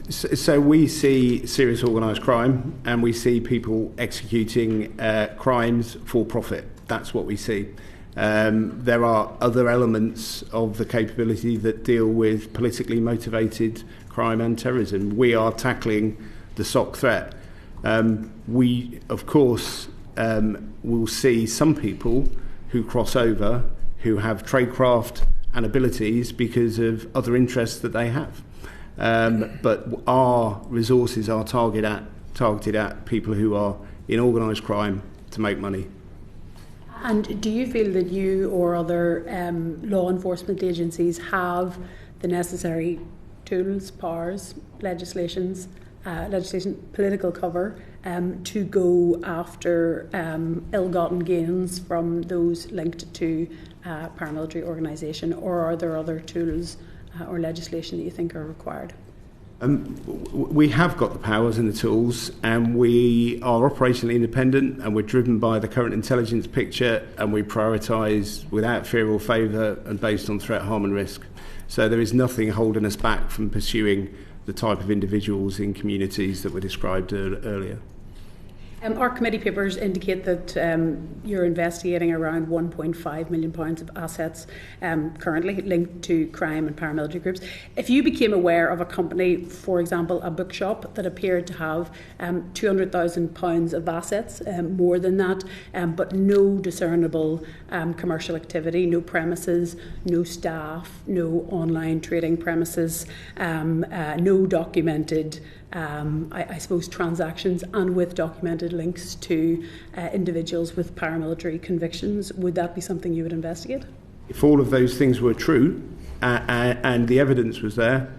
So we see serious organised crime, and we see people executing crimes for profit. That's what we see. There are other elements of the capability that deal with politically motivated crime and terrorism. We are tackling the SOC threat. We, of course, will see some people who cross over, who have tradecraft and abilities because of other interests that they have. But our resources are targeted at people who are in organised crime to make money. And do you feel that you or other law enforcement agencies have the necessary tools, powers, legislation, political cover to go after ill-gotten gains from those linked to paramilitary organisation, or are there other tools or legislation that you think are required? We have got the powers and the tools, and we are operationally independent, and we're driven by the current intelligence picture, and we prioritise without fear or favour and based on threat, harm and risk. So there is nothing holding us back from pursuing the type of individuals in communities that were described earlier. Our committee papers indicate that you're investigating around £1.5 million of assets currently linked to crime and paramilitary groups. If you became aware of a company, for example, a bookshop, that appeared to have £200,000 of assets, more than that, but no discernible commercial activity, no premises, no staff, no online trading premises, no documented I suppose transactions, and with documented links to individuals with paramilitary convictions, would that be something you would investigate? If all of those things were true and the evidence was there,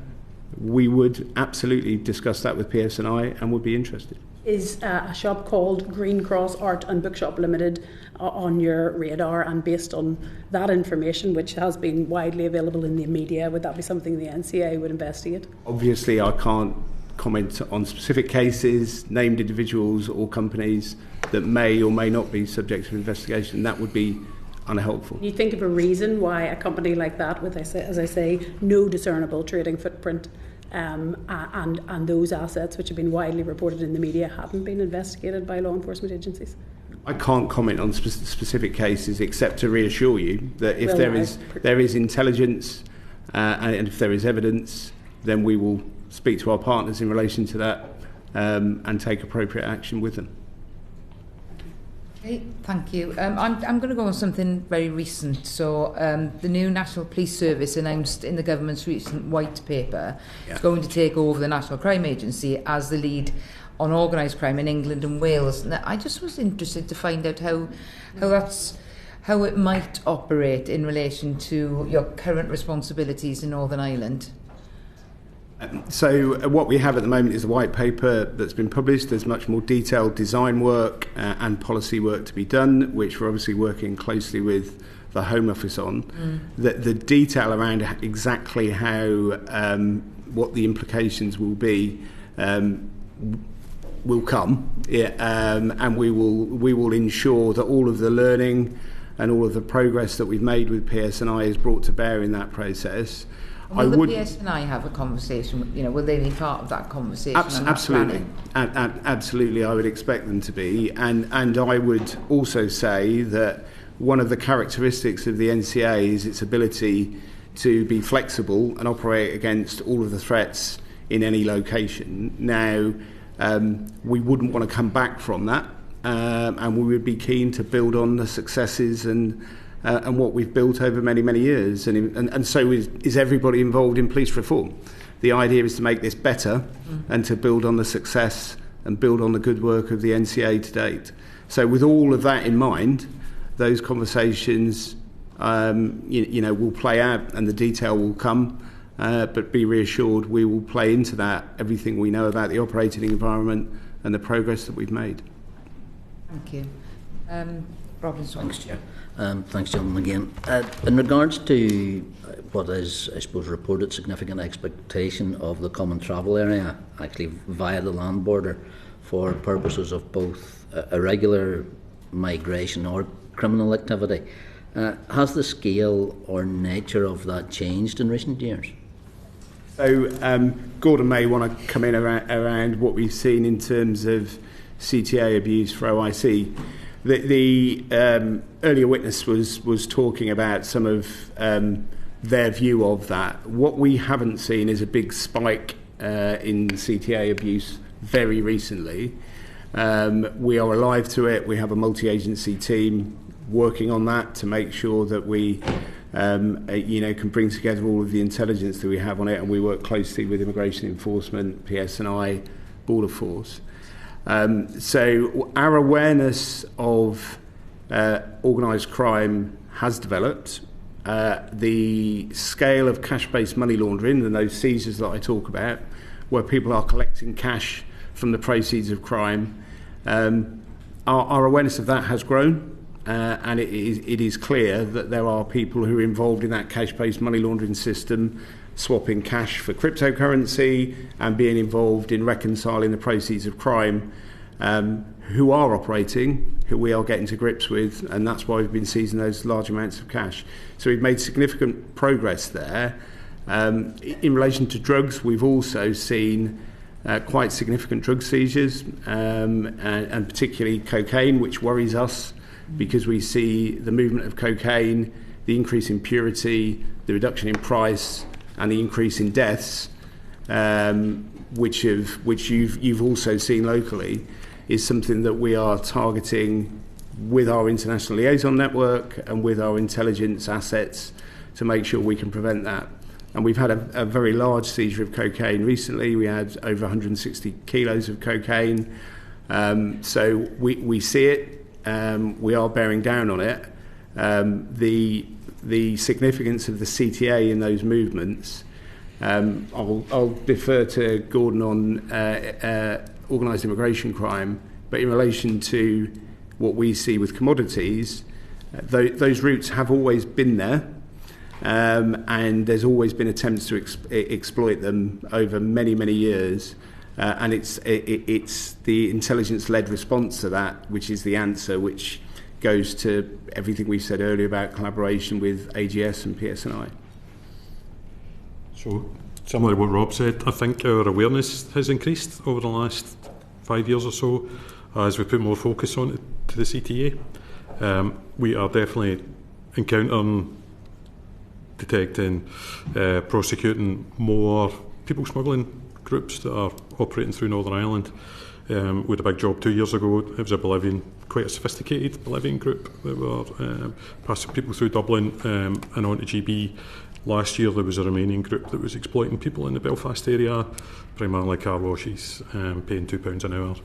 we would absolutely discuss that with PSNI and would be interested. Is a shop called Green Cross Art and Bookshop Limited on your radar, and based on that information, which has been widely available in the media, would that be something the NCA would investigate? Obviously, I can't comment on specific cases, named individuals or companies that may or may not be subject to investigation. That would be unhelpful. Can you think of a reason why a company like that, with, as I say, no discernible trading footprint, and those assets which have been widely reported in the media, haven't been investigated by law enforcement agencies? I can't comment on specific cases except to reassure you that if there is intelligence and if there is evidence, then we will speak to our partners in relation to that and take appropriate action with them. Okay, thank you. I'm going to go on something very recent. So the new National Police Service announced in the government's recent white paper it's going to take over the National Crime Agency as the lead on organised crime in England and Wales. Now, I just was interested to find out how it might operate in relation to your current responsibilities in Northern Ireland. So what we have at the moment is a white paper that's been published. There's much more detailed design work and policy work to be done, which we're obviously working closely with the Home Office on. The detail around exactly how what the implications will be will come, and we will ensure that all of the learning and all of the progress that we've made with PSNI is brought to bear in that process. Will the PSNI have a conversation? Will they be part of that conversation? Absolutely, absolutely. I would expect them to be, and I would also say that one of the characteristics of the NCA is its ability to be flexible and operate against all of the threats in any location. Now, we wouldn't want to come back from that, and we would be keen to build on the successes and what we've built over many, many years. And so is everybody involved in police reform. The idea is to make this better and to build on the success and build on the good work of the NCA to date. So with all of that in mind, those conversations will play out and the detail will come, but be reassured we will play into that everything we know about the operating environment and the progress that we've made. Thank you. Robin, thanks, Chair. Thanks, gentlemen, again. In regards to what is, I suppose, reported significant expectation of the common travel area, actually via the land border, for purposes of both irregular migration or criminal activity, has the scale or nature of that changed in recent years? So Gordon may want to come in around what we've seen in terms of CTA abuse for OIC. The earlier witness was talking about some of their view of that. What we haven't seen is a big spike in CTA abuse very recently. We are alive to it. We have a multi-agency team working on that to make sure that we can bring together all of the intelligence that we have on it, and we work closely with immigration enforcement, PSNI, Border Force. So our awareness of organised crime has developed. The scale of cash-based money laundering and those seizures that I talk about, where people are collecting cash from the proceeds of crime, our awareness of that has grown. And it is clear that there are people who are involved in that cash-based money laundering system, swapping cash for cryptocurrency and being involved in reconciling the proceeds of crime, who are operating, who we are getting to grips with, and that's why we've been seizing those large amounts of cash. So we've made significant progress there. In relation to drugs, we've also seen quite significant drug seizures, and particularly cocaine, which worries us, because we see the movement of cocaine, the increase in purity, the reduction in price, and the increase in deaths, which you've also seen locally, is something that we are targeting with our international liaison network and with our intelligence assets to make sure we can prevent that. And we've had a very large seizure of cocaine recently. We had over 160 kilos of cocaine. So we see it. We are bearing down on it. The significance of the CTA in those movements, I'll defer to Gordon on organised immigration crime, but in relation to what we see with commodities, those routes have always been there, and there's always been attempts to exploit them over many, many years. And it's the intelligence-led response to that, which is the answer, which goes to everything we said earlier about collaboration with AGS and PSNI. So, similar to what Rob said, I think our awareness has increased over the last 5 years or so as we put more focus on it to the CTA. We are definitely encountering, detecting, prosecuting more people smuggling groups that are operating through Northern Ireland. We had a big job 2 years ago. It was a Bolivian, quite a sophisticated Bolivian group that were passing people through Dublin and onto GB. Last year there was a Romanian group that was exploiting people in the Belfast area, primarily car washes, paying £2 an hour,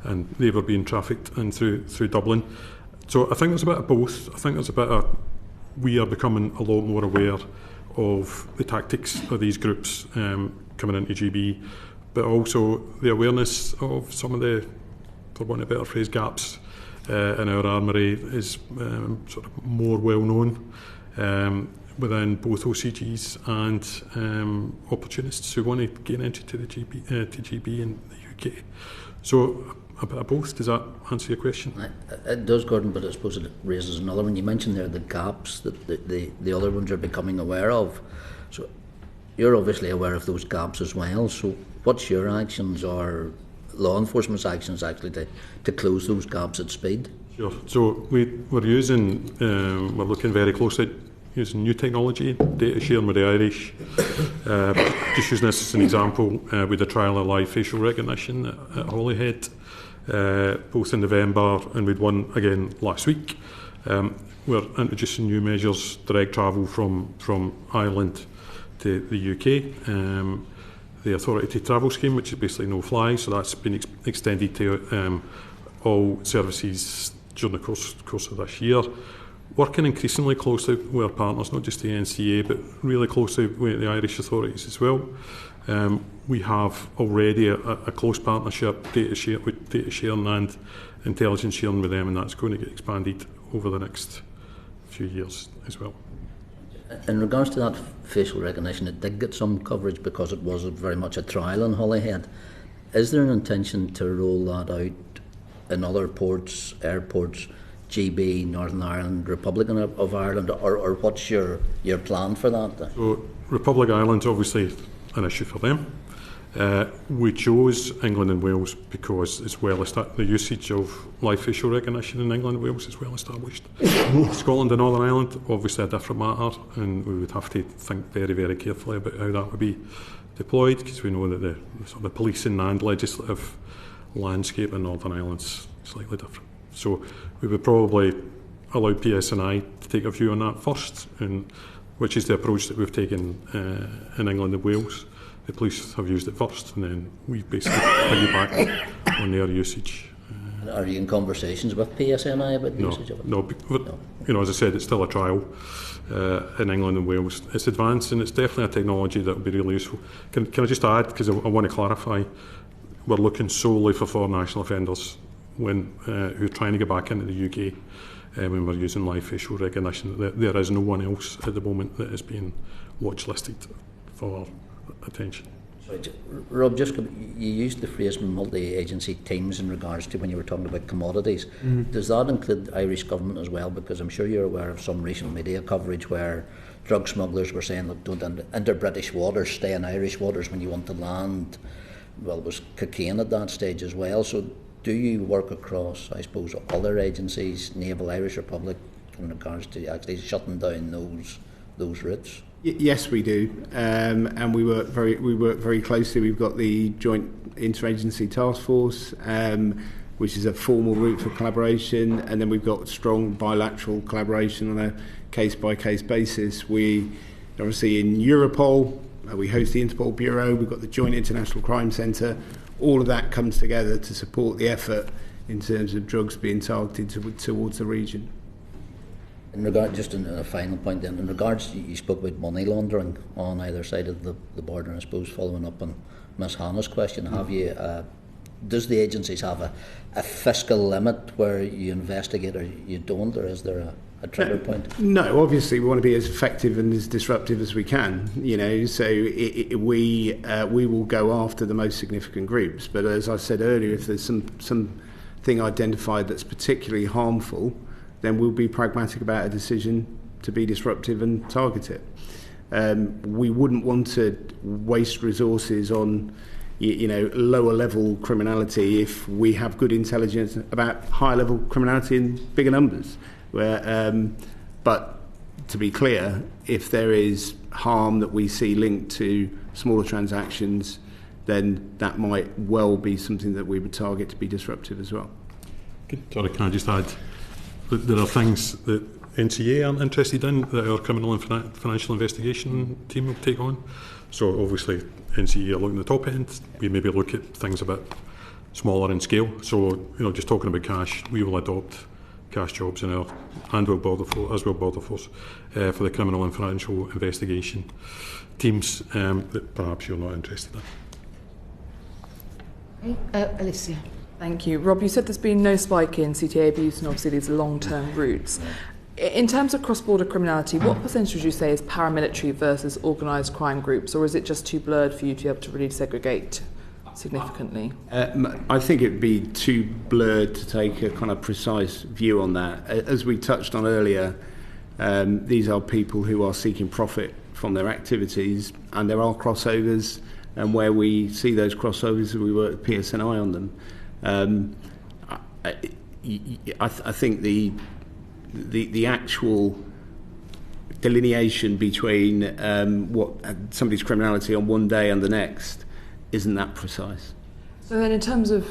and they were being trafficked in through Dublin. So I think there's a bit of both. I think there's a bit of, we are becoming a lot more aware of the tactics of these groups coming into GB, but also the awareness of some of the, for want of a better phrase, gaps in our armoury is sort of more well known within both OCGs and opportunists who want to gain entry to the GB in the UK. So a bit of both. Does that answer your question? It does, Gordon, but I suppose it raises another one. You mentioned there the gaps that the other ones are becoming aware of. So you're obviously aware of those gaps as well. So what's your actions or law enforcement's actions actually to close those gaps at speed? Sure. So we're looking very closely at using new technology, data sharing with the Irish. Just using this as an example, with a trial of live facial recognition at Holyhead, both in November, and we'd one again last week. We're introducing new measures, direct travel from Ireland to the UK. The Authority to Travel scheme, which is basically no-fly, so that's been extended to all services during the course of this year. Working increasingly closely with our partners, not just the NCA, but really closely with the Irish authorities as well. We have already a close partnership, data sharing and intelligence sharing with them, and that's going to get expanded over the next few years as well. In regards to that facial recognition, it did get some coverage because it was very much a trial in Holyhead. Is there an intention to roll that out in other ports, airports, GB, Northern Ireland, Republic of Ireland, or what's your plan for that? So Republic of Ireland's obviously an issue for them. We chose England and Wales because it's well established. The usage of live facial recognition in England and Wales is well established. Scotland and Northern Ireland, obviously a different matter, and we would have to think very, very carefully about how that would be deployed, because we know that the sort of the policing and legislative landscape in Northern Ireland's slightly different. So we would probably allow PSNI to take a view on that first, and which is the approach that we've taken in England and Wales. The police have used it first, and then we basically piggyback on their usage. Are you in conversations with PSNI about the usage of it? No, but, you know, as I said, it's still a trial in England and Wales. It's advanced, and it's definitely a technology that will be really useful. Can I just add, because I want to clarify, we're looking solely for foreign national offenders who are trying to get back into the UK when we're using live facial recognition. There is no one else at the moment that is being watch listed for attention. Sorry, Rob, you used the phrase multi-agency teams in regards to when you were talking about commodities. Does that include the Irish government as well? Because I'm sure you're aware of some recent media coverage where drug smugglers were saying, look, don't enter British waters, stay in Irish waters when you want to land. Well, it was cocaine at that stage as well. So do you work across, I suppose, other agencies, Naval Irish Republic, in regards to actually shutting down those routes? Yes, we do, and we work very closely. We've got the Joint Interagency Task Force, which is a formal route for collaboration, and then we've got strong bilateral collaboration on a case-by-case basis. We obviously in Europol, we host the Interpol Bureau. We've got the Joint International Crime Centre. All of that comes together to support the effort in terms of drugs being targeted towards the region. In regard, just in a final point then, in regards, you spoke about money laundering on either side of the border, and I suppose following up on Ms Hannah's question, does the agencies have a fiscal limit where you investigate or you don't, or is there a trigger point? No, obviously we want to be as effective and as disruptive as we can, so we will go after the most significant groups, but as I said earlier, if there's something identified that's particularly harmful, then we'll be pragmatic about a decision to be disruptive and target it. We wouldn't want to waste resources on lower level criminality if we have good intelligence about higher level criminality in bigger numbers. But to be clear, if there is harm that we see linked to smaller transactions, then that might well be something that we would target to be disruptive as well. Sorry, can I just add? There are things that NCA aren't interested in that our criminal and financial investigation team will take on. So obviously NCA are looking at the top end. We maybe look at things a bit smaller in scale. So just talking about cash, we will adopt cash jobs in our border force for the criminal and financial investigation teams that perhaps you're not interested in. Alicia. Thank you. Rob, you said there's been no spike in CTA abuse and obviously these long-term routes. In terms of cross-border criminality, what percentage would you say is paramilitary versus organised crime groups, or is it just too blurred for you to be able to really segregate significantly? I think it would be too blurred to take a kind of precise view on that. As we touched on earlier, these are people who are seeking profit from their activities, and there are crossovers, and where we see those crossovers, we work with PSNI on them. I think the actual delineation between what somebody's criminality on one day and the next isn't that precise. So then in terms of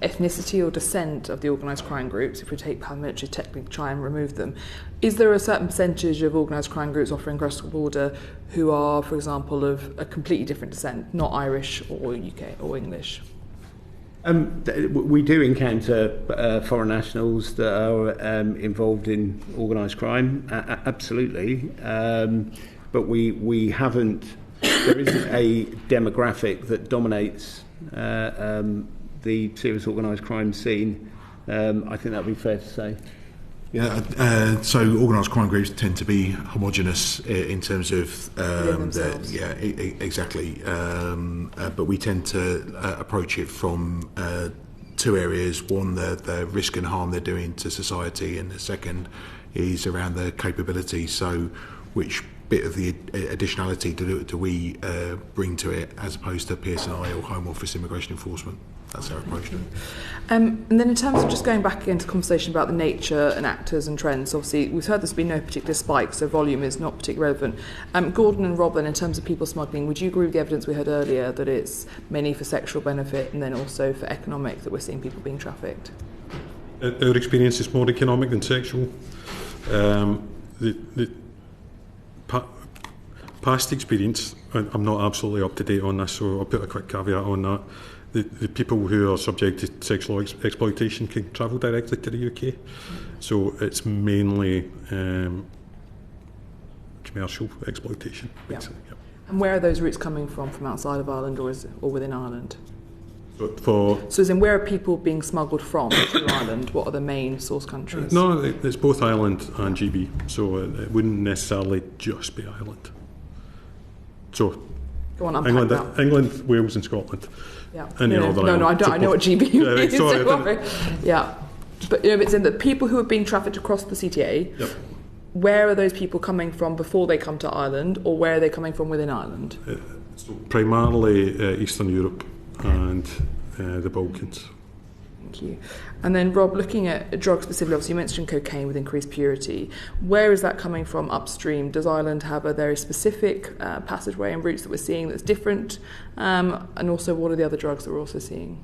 ethnicity or descent of the organised crime groups, if we take paramilitary, technically try and remove them, is there a certain percentage of organised crime groups offering cross-border who are, for example, of a completely different descent, not Irish or UK or English? We do encounter foreign nationals that are involved in organised crime, absolutely, but we haven't. There isn't a demographic that dominates the serious organised crime scene. I think that would be fair to say. Yeah, so organised crime groups tend to be homogenous in terms of exactly. But we tend to approach it from two areas. One, the risk and harm they're doing to society, and the second is around their capability. So, which bit of the additionality do we bring to it as opposed to PSNI or Home Office Immigration Enforcement. That's our approach to it. And then in terms of just going back again to conversation about the nature and actors and trends, obviously we've heard there's been no particular spike, so volume is not particularly relevant. Gordon and Rob, then, in terms of people smuggling, would you agree with the evidence we heard earlier that it's mainly for sexual benefit and then also for economic that we're seeing people being trafficked? Our experience is more economic than sexual. The past experience, I'm not absolutely up to date on this, so I'll put a quick caveat on that. The people who are subject to sexual exploitation can travel directly to the UK. So it's mainly commercial exploitation. Yeah. Yep. And where are those routes coming from outside of Ireland or within Ireland? So as in, where are people being smuggled from to Ireland? What are the main source countries? No, it's both Ireland and GB, so it wouldn't necessarily just be Ireland. So go on, unpack that. England, Wales and Scotland. Yeah. And I know what GB means. Sorry, yeah. But it's in the people who are being trafficked across the CTA. Yep. Where are those people coming from before they come to Ireland, or where are they coming from within Ireland? So primarily Eastern Europe and the Balkans. Thank you. And then, Rob, looking at drugs specifically, obviously you mentioned cocaine with increased purity. Where is that coming from upstream? Does Ireland have a very specific passageway and routes that we're seeing that's different? And also, what are the other drugs that we're also seeing?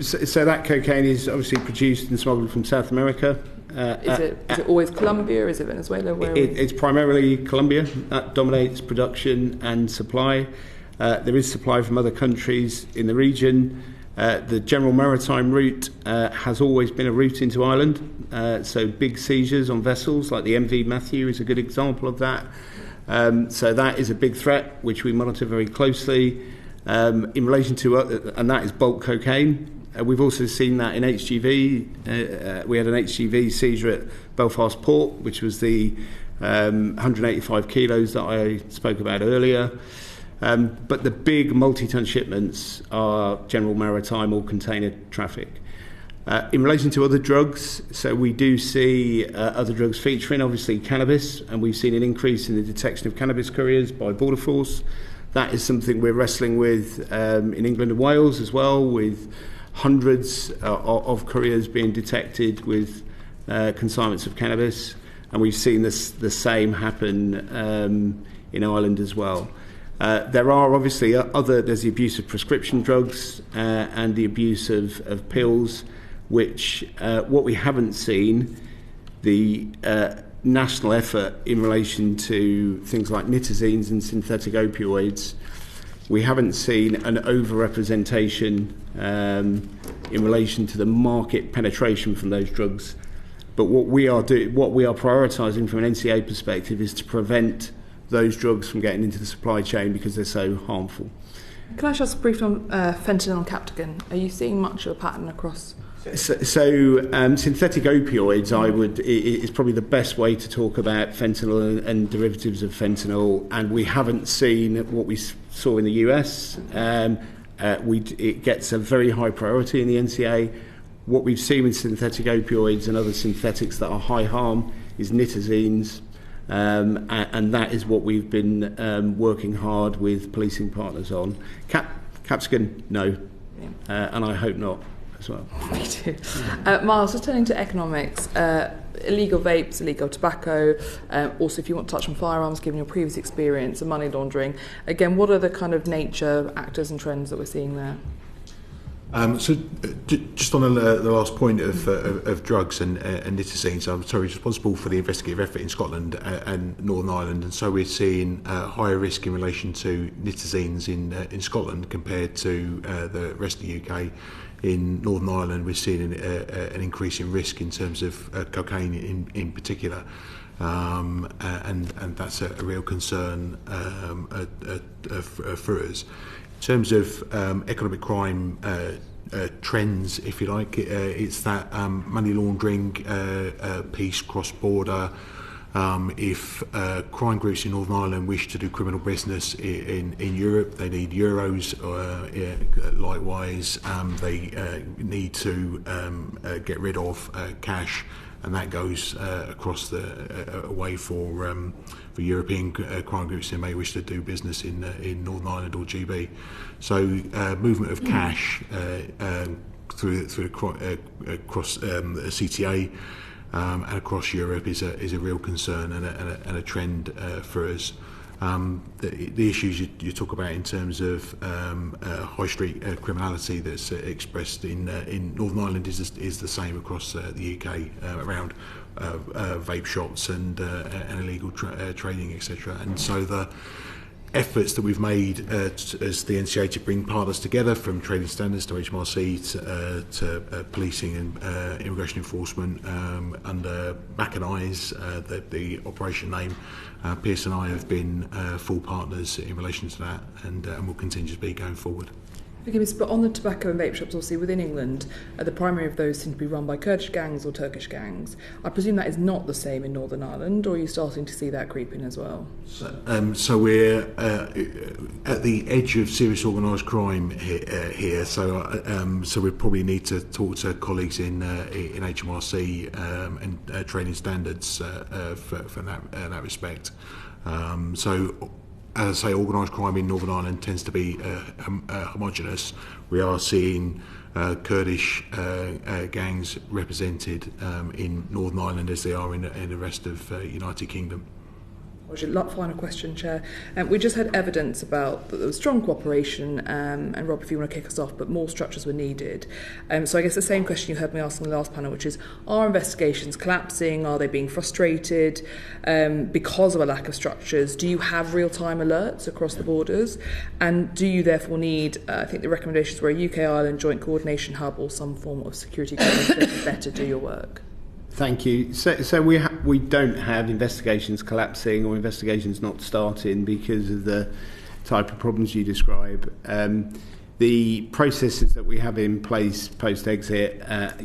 So that cocaine is obviously produced and smuggled from South America. Is it always Colombia? Is it Venezuela? It's primarily Colombia that dominates production and supply. There is supply from other countries in the region. The general maritime route has always been a route into Ireland. So big seizures on vessels like the MV Matthew is a good example of that. So that is a big threat which we monitor very closely. In relation to, and that is bulk cocaine. We've also seen that in HGV. We had an HGV seizure at Belfast Port, which was the 185 kilos that I spoke about earlier. But the big multi-ton shipments are general maritime or container traffic. In relation to other drugs, so we do see other drugs featuring, obviously cannabis, and we've seen an increase in the detection of cannabis couriers by Border Force. That is something we're wrestling with in England and Wales as well, with hundreds of couriers being detected with consignments of cannabis, and we've seen the same happen in Ireland as well. There are obviously there's the abuse of prescription drugs and the abuse of pills, which what we haven't seen, the national effort in relation to things like nitazines and synthetic opioids, we haven't seen an overrepresentation in relation to the market penetration from those drugs. But what we are prioritising from an NCA perspective is to prevent those drugs from getting into the supply chain because they're so harmful. Can I just briefly on fentanyl and captagon? Are you seeing much of a pattern across? So synthetic opioids, is probably the best way to talk about fentanyl and derivatives of fentanyl, and we haven't seen what we saw in the US. It gets a very high priority in the NCA. What we've seen with synthetic opioids and other synthetics that are high harm is nitazines, and that is what we've been working hard with policing partners on. Captagon, no, and I hope not as well. Me too. Miles, just turning to economics, illegal vapes, illegal tobacco, also if you want to touch on firearms, given your previous experience, and money laundering, again, what are the kind of nature, actors and trends that we're seeing there? Just on the last point of drugs and nitazines, I'm responsible for the investigative effort in Scotland and Northern Ireland, and so we're seeing higher risk in relation to nitazines in Scotland compared to the rest of the UK. In Northern Ireland, we're seeing an increase in risk in terms of cocaine in particular, and that's a real concern for us. In terms of economic crime trends, if you like, it's that money laundering piece, cross-border, If crime groups in Northern Ireland wish to do criminal business in Europe, they need euros. Likewise, they need to get rid of cash, and that goes across the way for European crime groups who may wish to do business in Northern Ireland or GB. So movement of cash through across the CTA and across Europe is a real concern and a trend for us. The issues you talk about in terms of high street criminality that's expressed in Northern Ireland is the same across the UK around vape shops and illegal trading, etc. And so the efforts that we've made as the NCA to bring partners together, from trading standards to HMRC to policing and immigration enforcement under Mac and I's, the operation name, Pierce and I have been full partners in relation to that, and will continue to be going forward. Okay, but on the tobacco and vape shops, obviously within England, the primary of those seem to be run by Kurdish gangs or Turkish gangs. I presume that is not the same in Northern Ireland, or are you starting to see that creep in as well? So we're at the edge of serious organised crime here. So we probably need to talk to colleagues in HMRC and training standards for that respect. So. As I say, organised crime in Northern Ireland tends to be homogenous. We are seeing Kurdish gangs represented in Northern Ireland as they are in the rest of United Kingdom. Final question, Chair. We just had evidence about that there was strong cooperation, and Rob, if you want to kick us off, but more structures were needed. So I guess the same question you heard me ask in the last panel, which is, are investigations collapsing? Are they being frustrated because of a lack of structures? Do you have real-time alerts across the borders? And do you therefore need, I think the recommendations were a UK-Ireland joint coordination hub or some form of security governance to better do your work? Thank you. So we don't have investigations collapsing or investigations not starting because of the type of problems you describe. The processes that we have in place post-exit,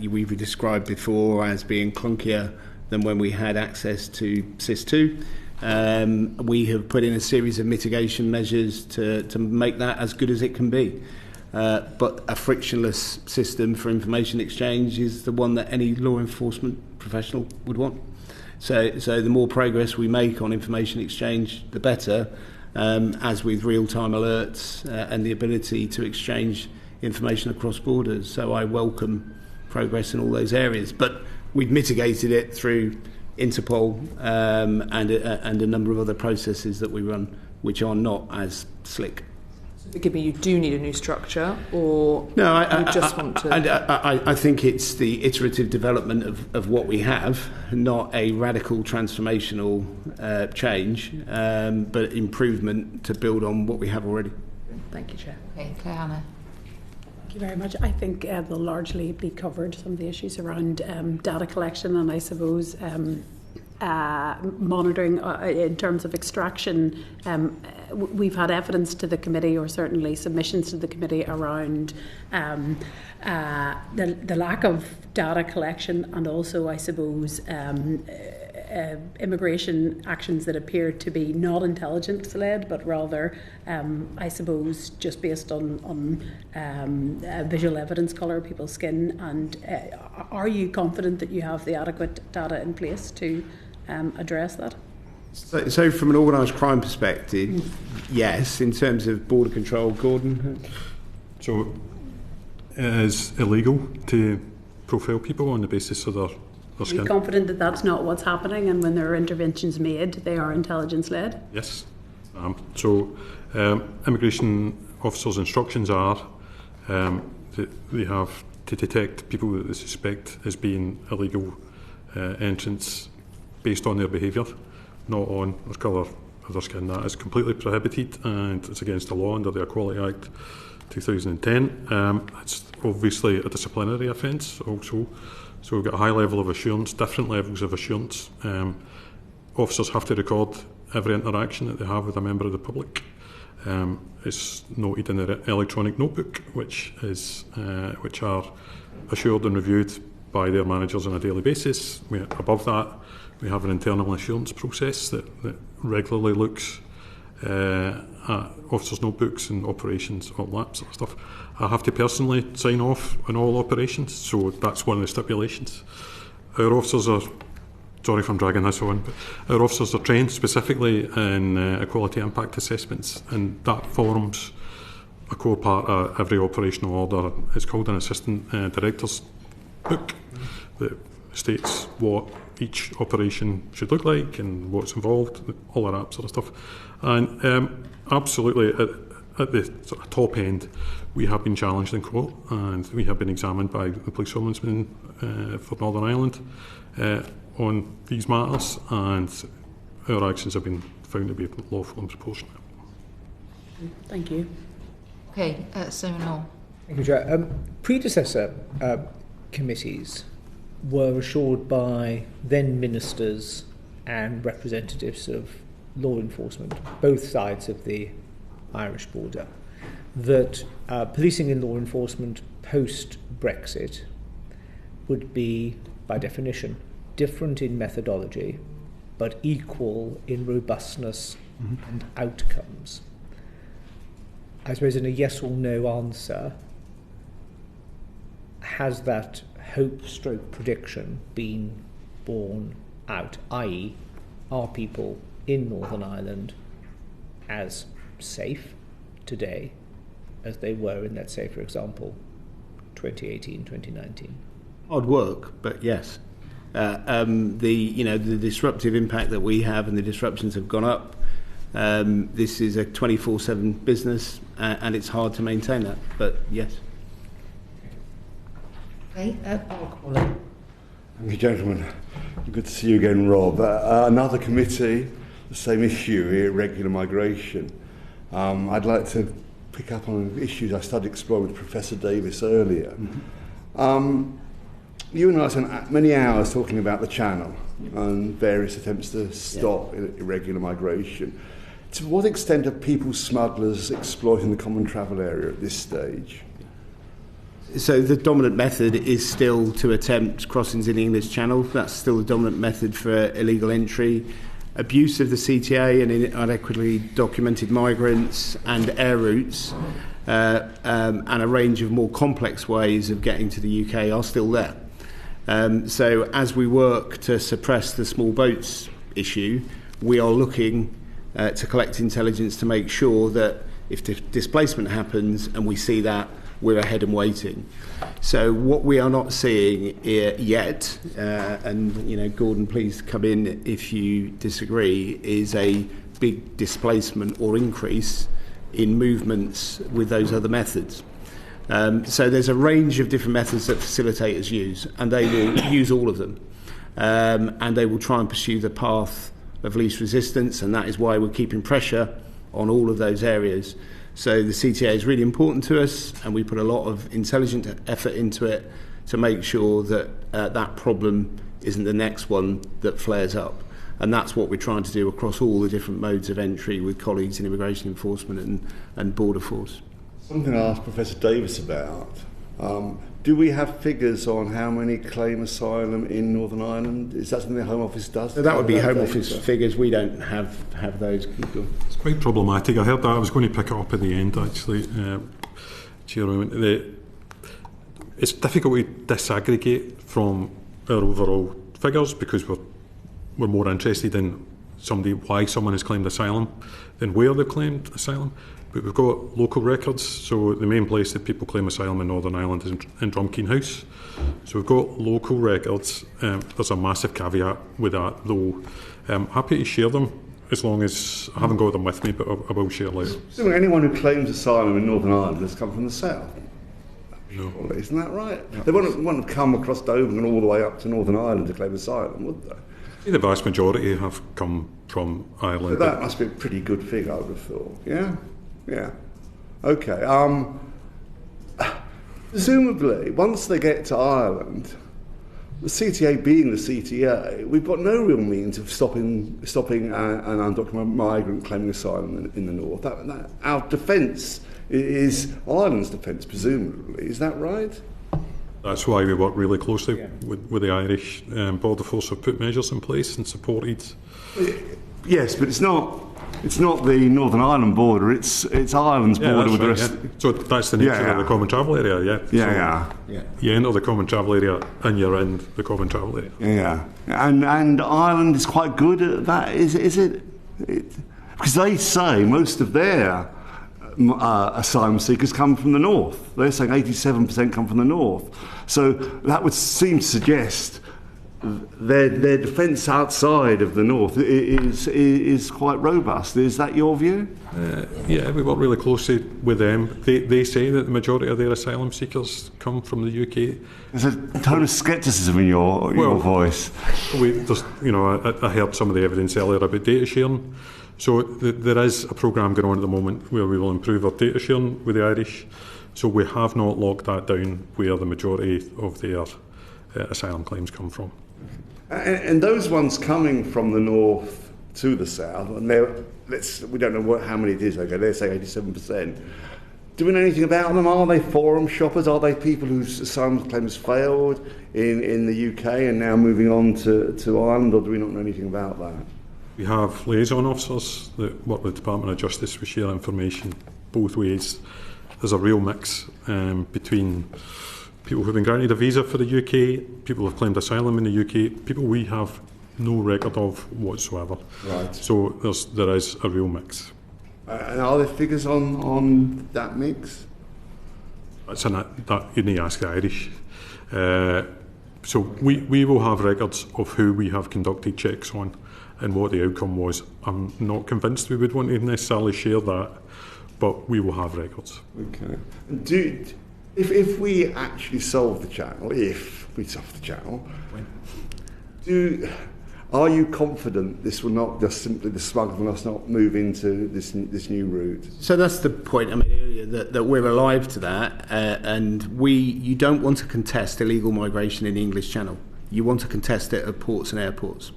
we've described before as being clunkier than when we had access to SIS2. We have put in a series of mitigation measures to make that as good as it can be. But a frictionless system for information exchange is the one that any law enforcement professional would want. So the more progress we make on information exchange, the better, as with real-time alerts and the ability to exchange information across borders. So I welcome progress in all those areas. But we've mitigated it through Interpol and a number of other processes that we run, which are not as slick. Forgive me, you do need a new structure, or no? You just want to? I think it's the iterative development of what we have, not a radical transformational change, but improvement to build on what we have already. Thank you, Chair. Okay, Claire Hannah. Thank you very much. I think they'll largely be covered, some of the issues around data collection and I suppose monitoring in terms of extraction. We've had evidence to the committee, or certainly submissions to the committee, around the lack of data collection and also, I suppose, immigration actions that appear to be not intelligence-led, but rather, I suppose, just based on visual evidence, colour of people's skin. And are you confident that you have the adequate data in place to address that? So from an organised crime perspective, yes. In terms of border control, Gordon? So it is illegal to profile people on the basis of their skin. Are you confident that that's not what's happening, and when there are interventions made, they are intelligence-led? Yes. Immigration officers' instructions are that they have to detect people that they suspect as being illegal entrants based on their behaviour, not on the colour of their skin. That is completely prohibited, and it's against the law under the Equality Act 2010. It's obviously a disciplinary offence also, so we've got a high level of assurance, different levels of assurance. Officers have to record every interaction that they have with a member of the public. It's noted in their electronic notebook, which are assured and reviewed by their managers on a daily basis. Above that, we have an internal assurance process that regularly looks at officers' notebooks and operations, all that sort of stuff. I have to personally sign off on all operations, so that's one of the stipulations. Our officers are, sorry if I'm dragging this on, but our officers are trained specifically in equality impact assessments, and that forms a core part of every operational order. It's called an assistant director's book that states what each operation should look like and what's involved, all of that sort of stuff. And absolutely, at the sort of top end, we have been challenged in court, and we have been examined by the police ombudsman for Northern Ireland on these matters, and our actions have been found to be lawful and proportionate. Thank you. Okay, Simon Hall. Thank you, Chair. Predecessor committees were assured by then ministers and representatives of law enforcement, both sides of the Irish border, that policing and law enforcement post-Brexit would be, by definition, different in methodology, but equal in robustness and outcomes. I suppose in a yes or no answer, has that hope/prediction been borne out, i.e. are people in Northern Ireland as safe today as they were in, let's say, for example, 2018, 2019? Hard work, but yes. The disruptive impact that we have and the disruptions have gone up. This is a 24/7 business, and it's hard to maintain that, but yes. Okay, Thank you, gentlemen. Good to see you again, Rob. Another committee, the same issue, irregular migration. I'd like to pick up on issues I started exploring with Professor Davies earlier. You and I spent many hours talking about the Channel and various attempts to stop irregular migration. To what extent are people smugglers exploiting the common travel area at this stage? So the dominant method is still to attempt crossings in the English Channel. That's still the dominant method for illegal entry. Abuse of the CTA and inadequately documented migrants and air routes and a range of more complex ways of getting to the UK are still there. So as we work to suppress the small boats issue, we are looking to collect intelligence to make sure that if displacement happens and we see that, we're ahead and waiting. So what we are not seeing yet, and Gordon, please come in if you disagree, is a big displacement or increase in movements with those other methods. So there's a range of different methods that facilitators use, and they will use all of them, and they will try and pursue the path of least resistance, and that is why we're keeping pressure on all of those areas. So the CTA is really important to us, and we put a lot of intelligent effort into it to make sure that that problem isn't the next one that flares up. And that's what we're trying to do across all the different modes of entry with colleagues in immigration enforcement and border force. Something I asked Professor Davies about. Do we have figures on how many claim asylum in Northern Ireland? Is that something the Home Office does? So that would be Home Office figures. We don't have those. It's quite problematic. I heard that. I was going to pick it up at the end, actually. Chairwoman, it's difficult to disaggregate from our overall figures because we're more interested in why someone has claimed asylum than where they've claimed asylum. But we've got local records, so the main place that people claim asylum in Northern Ireland is in Drumkeen House. So we've got local records. There's a massive caveat with that, though. I'm happy to share them as long as I haven't got them with me, but I will share later. So anyone who claims asylum in Northern Ireland has come from the south? No. Surely, isn't that right? No. They wouldn't have come across Durham and all the way up to Northern Ireland to claim asylum, would they? The vast majority have come from Ireland. So that must be a pretty good figure, I would have thought. Yeah? Yeah. Okay. Presumably, once they get to Ireland, the CTA being the CTA, we've got no real means of stopping an undocumented migrant claiming asylum in the north. Our defence is Ireland's defence, presumably. Is that right? That's why we work really closely with the Irish Border Force. Have put measures in place and supported. Yes, but it's not the Northern Ireland border. It's Ireland's border with the rest. Yeah. So that's the nature of the common travel area. You enter the common travel area and you're in the common travel area. Yeah, and Ireland is quite good at that. Is it? Because they say most of their asylum seekers come from the north. They're saying 87% come from the north. So that would seem to suggest their defence outside of the north is quite robust. Is that your view? Yeah, we work really closely with them. They say that the majority of their asylum seekers come from the UK. There's a tone of scepticism in your voice. I heard some of the evidence earlier about data sharing. So there is a programme going on at the moment where we will improve our data sharing with the Irish. So we have not locked that down where the majority of their asylum claims come from. And those ones coming from the north to the south, and we don't know how many it is, okay, let's say 87%. Do we know anything about them? Are they forum shoppers? Are they people whose asylum claims failed in the UK and now moving on to Ireland, or do we not know anything about that? We have liaison officers that work with the Department of Justice. We share information both ways. There's a real mix between people who've been granted a visa for the UK, people who've claimed asylum in the UK, people we have no record of whatsoever. Right. So there is a real mix. And are there figures on that mix? That you need to ask the Irish. So we will have records of who we have conducted checks on and what the outcome was. I'm not convinced we would want to necessarily share that, but we will have records. Okay. If we actually solve the channel, are you confident this will not just simply, the smuggling must not move into this new route? So that's the point I made earlier, that we're alive to that, and you don't want to contest illegal migration in the English Channel. You want to contest it at ports and airports,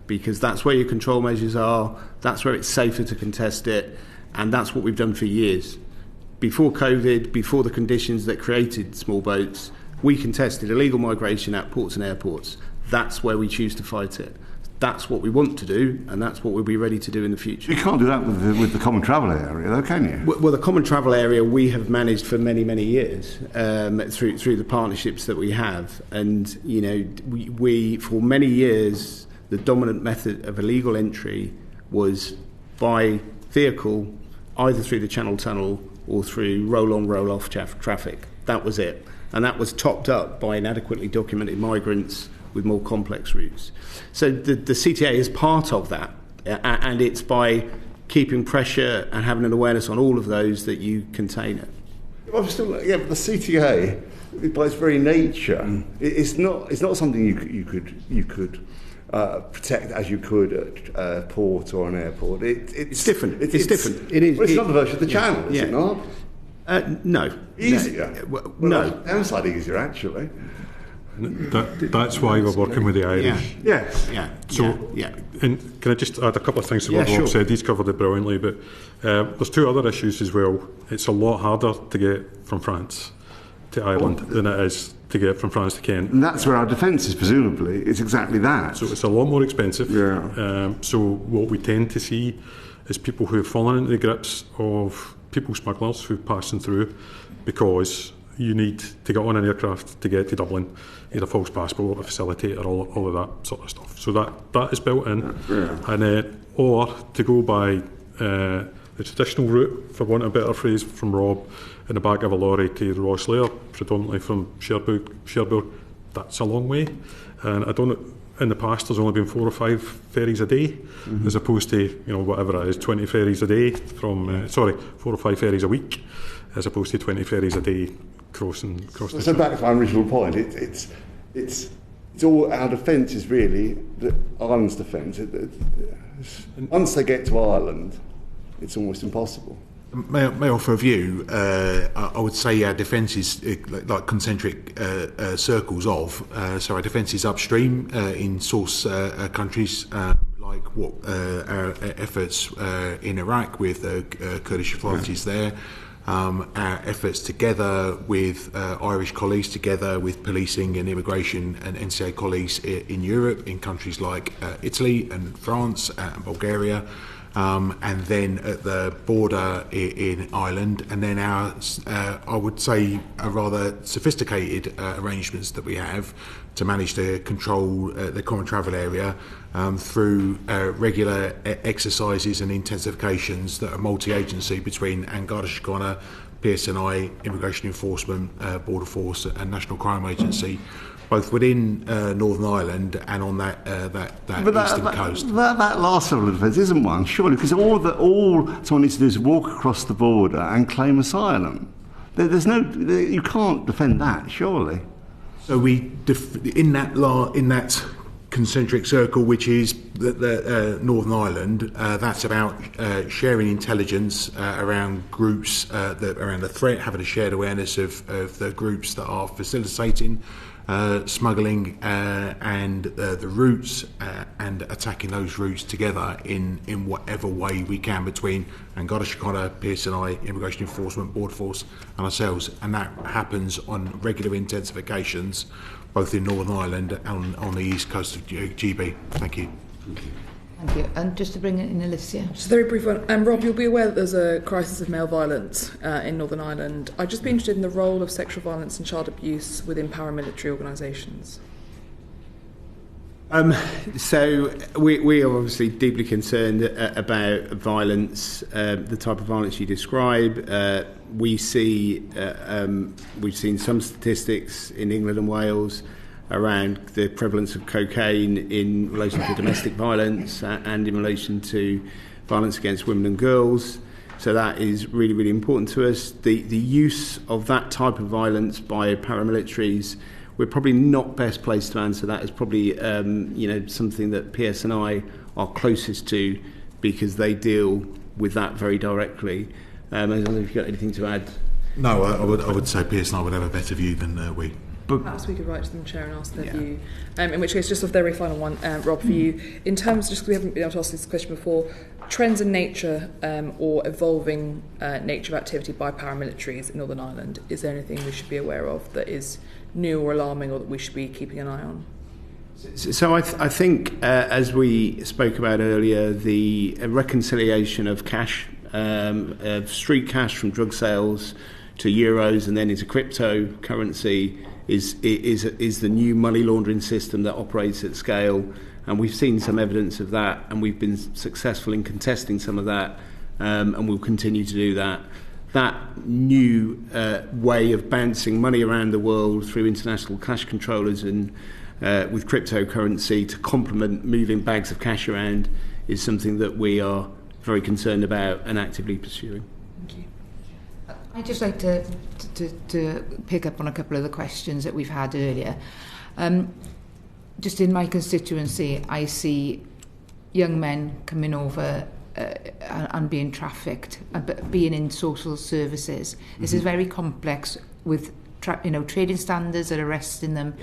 because that's where your control measures are, that's where it's safer to contest it, and that's what we've done for years. Before COVID, before the conditions that created small boats, we contested illegal migration at ports and airports. That's where we choose to fight it. That's what we want to do, and that's what we'll be ready to do in the future. You can't do that with the common travel area, though, can you? Well, the common travel area we have managed for many, many years through the partnerships that we have. And, we for many years, the dominant method of illegal entry was by vehicle, either through the Channel Tunnel or through roll-on, roll-off traffic. That was it. And that was topped up by inadequately documented migrants with more complex routes. So the CTA is part of that, and it's by keeping pressure and having an awareness on all of those that you contain it. But the CTA, by its very nature, it's not something you could protect as you could at a port or an airport. It's different. It's different. It is. Well, it's another version of the channel, is it not? No. Easier? No. Downside easier, actually. That's why we're working with the Irish. Yes. And can I just add a couple of things to what Rob said? He's covered it brilliantly, but there's two other issues as well. It's a lot harder to get from France to Ireland than it is to get from France to Kent. And that's where our defence is, presumably. It's exactly that. So it's a lot more expensive. Yeah. So what we tend to see is people who have fallen into the grips of people smugglers who are passing through, because you need to get on an aircraft to get to Dublin, you need a false passport, a facilitator, all of that sort of stuff. So that is built in. And or to go by the traditional route, for want of a better phrase from Rob, in the back of a lorry to Rosslare, predominantly from Cherbourg, that's a long way. And I don't know, in the past there's only been 4 or 5 ferries a day, as opposed to, whatever it is, 20 ferries a day 4 or 5 ferries a week, as opposed to 20 ferries a day crossing. So back to my original point, it's all our defence is really Ireland's defence. Once they get to Ireland, it's almost impossible. May I offer a view? I would say our defence is like concentric circles of. So our defence is upstream in source countries, like what our efforts in Iraq with Kurdish authorities there. our efforts together with Irish colleagues, together with policing and immigration and NCA colleagues in Europe, in countries like Italy and France and Bulgaria, and then at the border in Ireland, and then our, I would say, a rather sophisticated arrangements that we have to manage to control the common travel area through regular exercises and intensifications that are multi-agency between An Garda Síochána, PSNI, Immigration Enforcement, Border Force and National Crime Agency, both within Northern Ireland and on that eastern coast. That last level of defence isn't one, surely, because all someone needs to do is walk across the border and claim asylum. You can't defend that, surely. So we in that concentric circle, which is the Northern Ireland, that's about sharing intelligence around groups around the threat, having a shared awareness of the groups that are facilitating smuggling and the routes, and attacking those routes together in whatever way we can between An Garda Síochána, PSNI, Immigration Enforcement, Border Force and ourselves, and that happens on regular intensifications both in Northern Ireland and on the east coast of GB. Thank you. Thank you. And just to bring it in, Alicia. Just a very brief one. Rob, you'll be aware that there's a crisis of male violence in Northern Ireland. I'd just be interested in the role of sexual violence and child abuse within paramilitary organisations. So we are obviously deeply concerned about violence, the type of violence you describe. We've seen some statistics in England and Wales around the prevalence of cocaine in relation to domestic violence and in relation to violence against women and girls. So that is really, really important to us. The use of that type of violence by paramilitaries, we're probably not best placed to answer that. It's probably something that PSNI are closest to, because they deal with that very directly. I don't know if you've got anything to add. No, I would say PSNI would have a better view than we. But perhaps we could write to them, Chair, and ask their view. In which case, just a very final one, Rob, for you. In terms, just because we haven't been able to ask this question before, trends in nature or evolving nature of activity by paramilitaries in Northern Ireland, is there anything we should be aware of that is new or alarming, or that we should be keeping an eye on? So I think, as we spoke about earlier, the reconciliation of cash, of street cash from drug sales to euros and then into cryptocurrency is the new money laundering system that operates at scale, and we've seen some evidence of that, and we've been successful in contesting some of that, and we'll continue to do that. That new way of bouncing money around the world through international cash controllers and with cryptocurrency to complement moving bags of cash around is something that we are very concerned about and actively pursuing. Thank you. I'd just like to pick up on a couple of the questions that we've had earlier. Just in my constituency, I see young men coming over and being trafficked, being in social services. This is very complex with trading standards that are arresting them,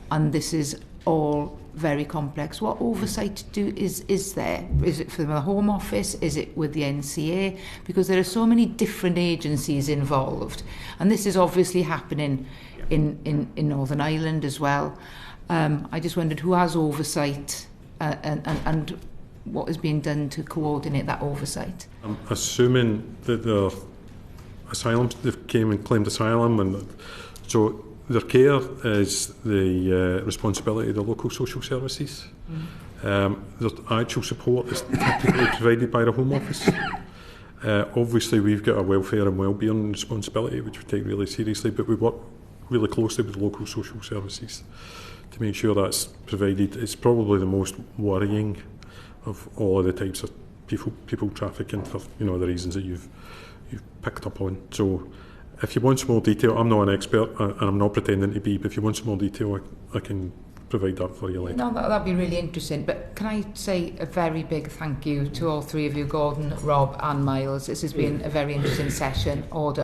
and this is all very complex. What oversight is there? Is it from the Home Office? Is it with the NCA? Because there are so many different agencies involved, and this is obviously happening in Northern Ireland as well. I just wondered who has oversight and what is being done to coordinate that oversight. I'm assuming that the asylum, they've came and claimed asylum, and so their care is the responsibility of the local social services. Their actual support is typically provided by the Home Office. Obviously, we've got a welfare and wellbeing responsibility, which we take really seriously, but we work really closely with local social services to make sure that's provided. It's probably the most worrying of all of the types of people trafficking for the reasons that you've picked up on. So if you want some more detail, I'm not an expert and I'm not pretending to be, but if you want some more detail, I can provide that for you later. No, that'd be really interesting. But can I say a very big thank you to all three of you, Gordon, Rob and Miles. This has been a very interesting session. Order.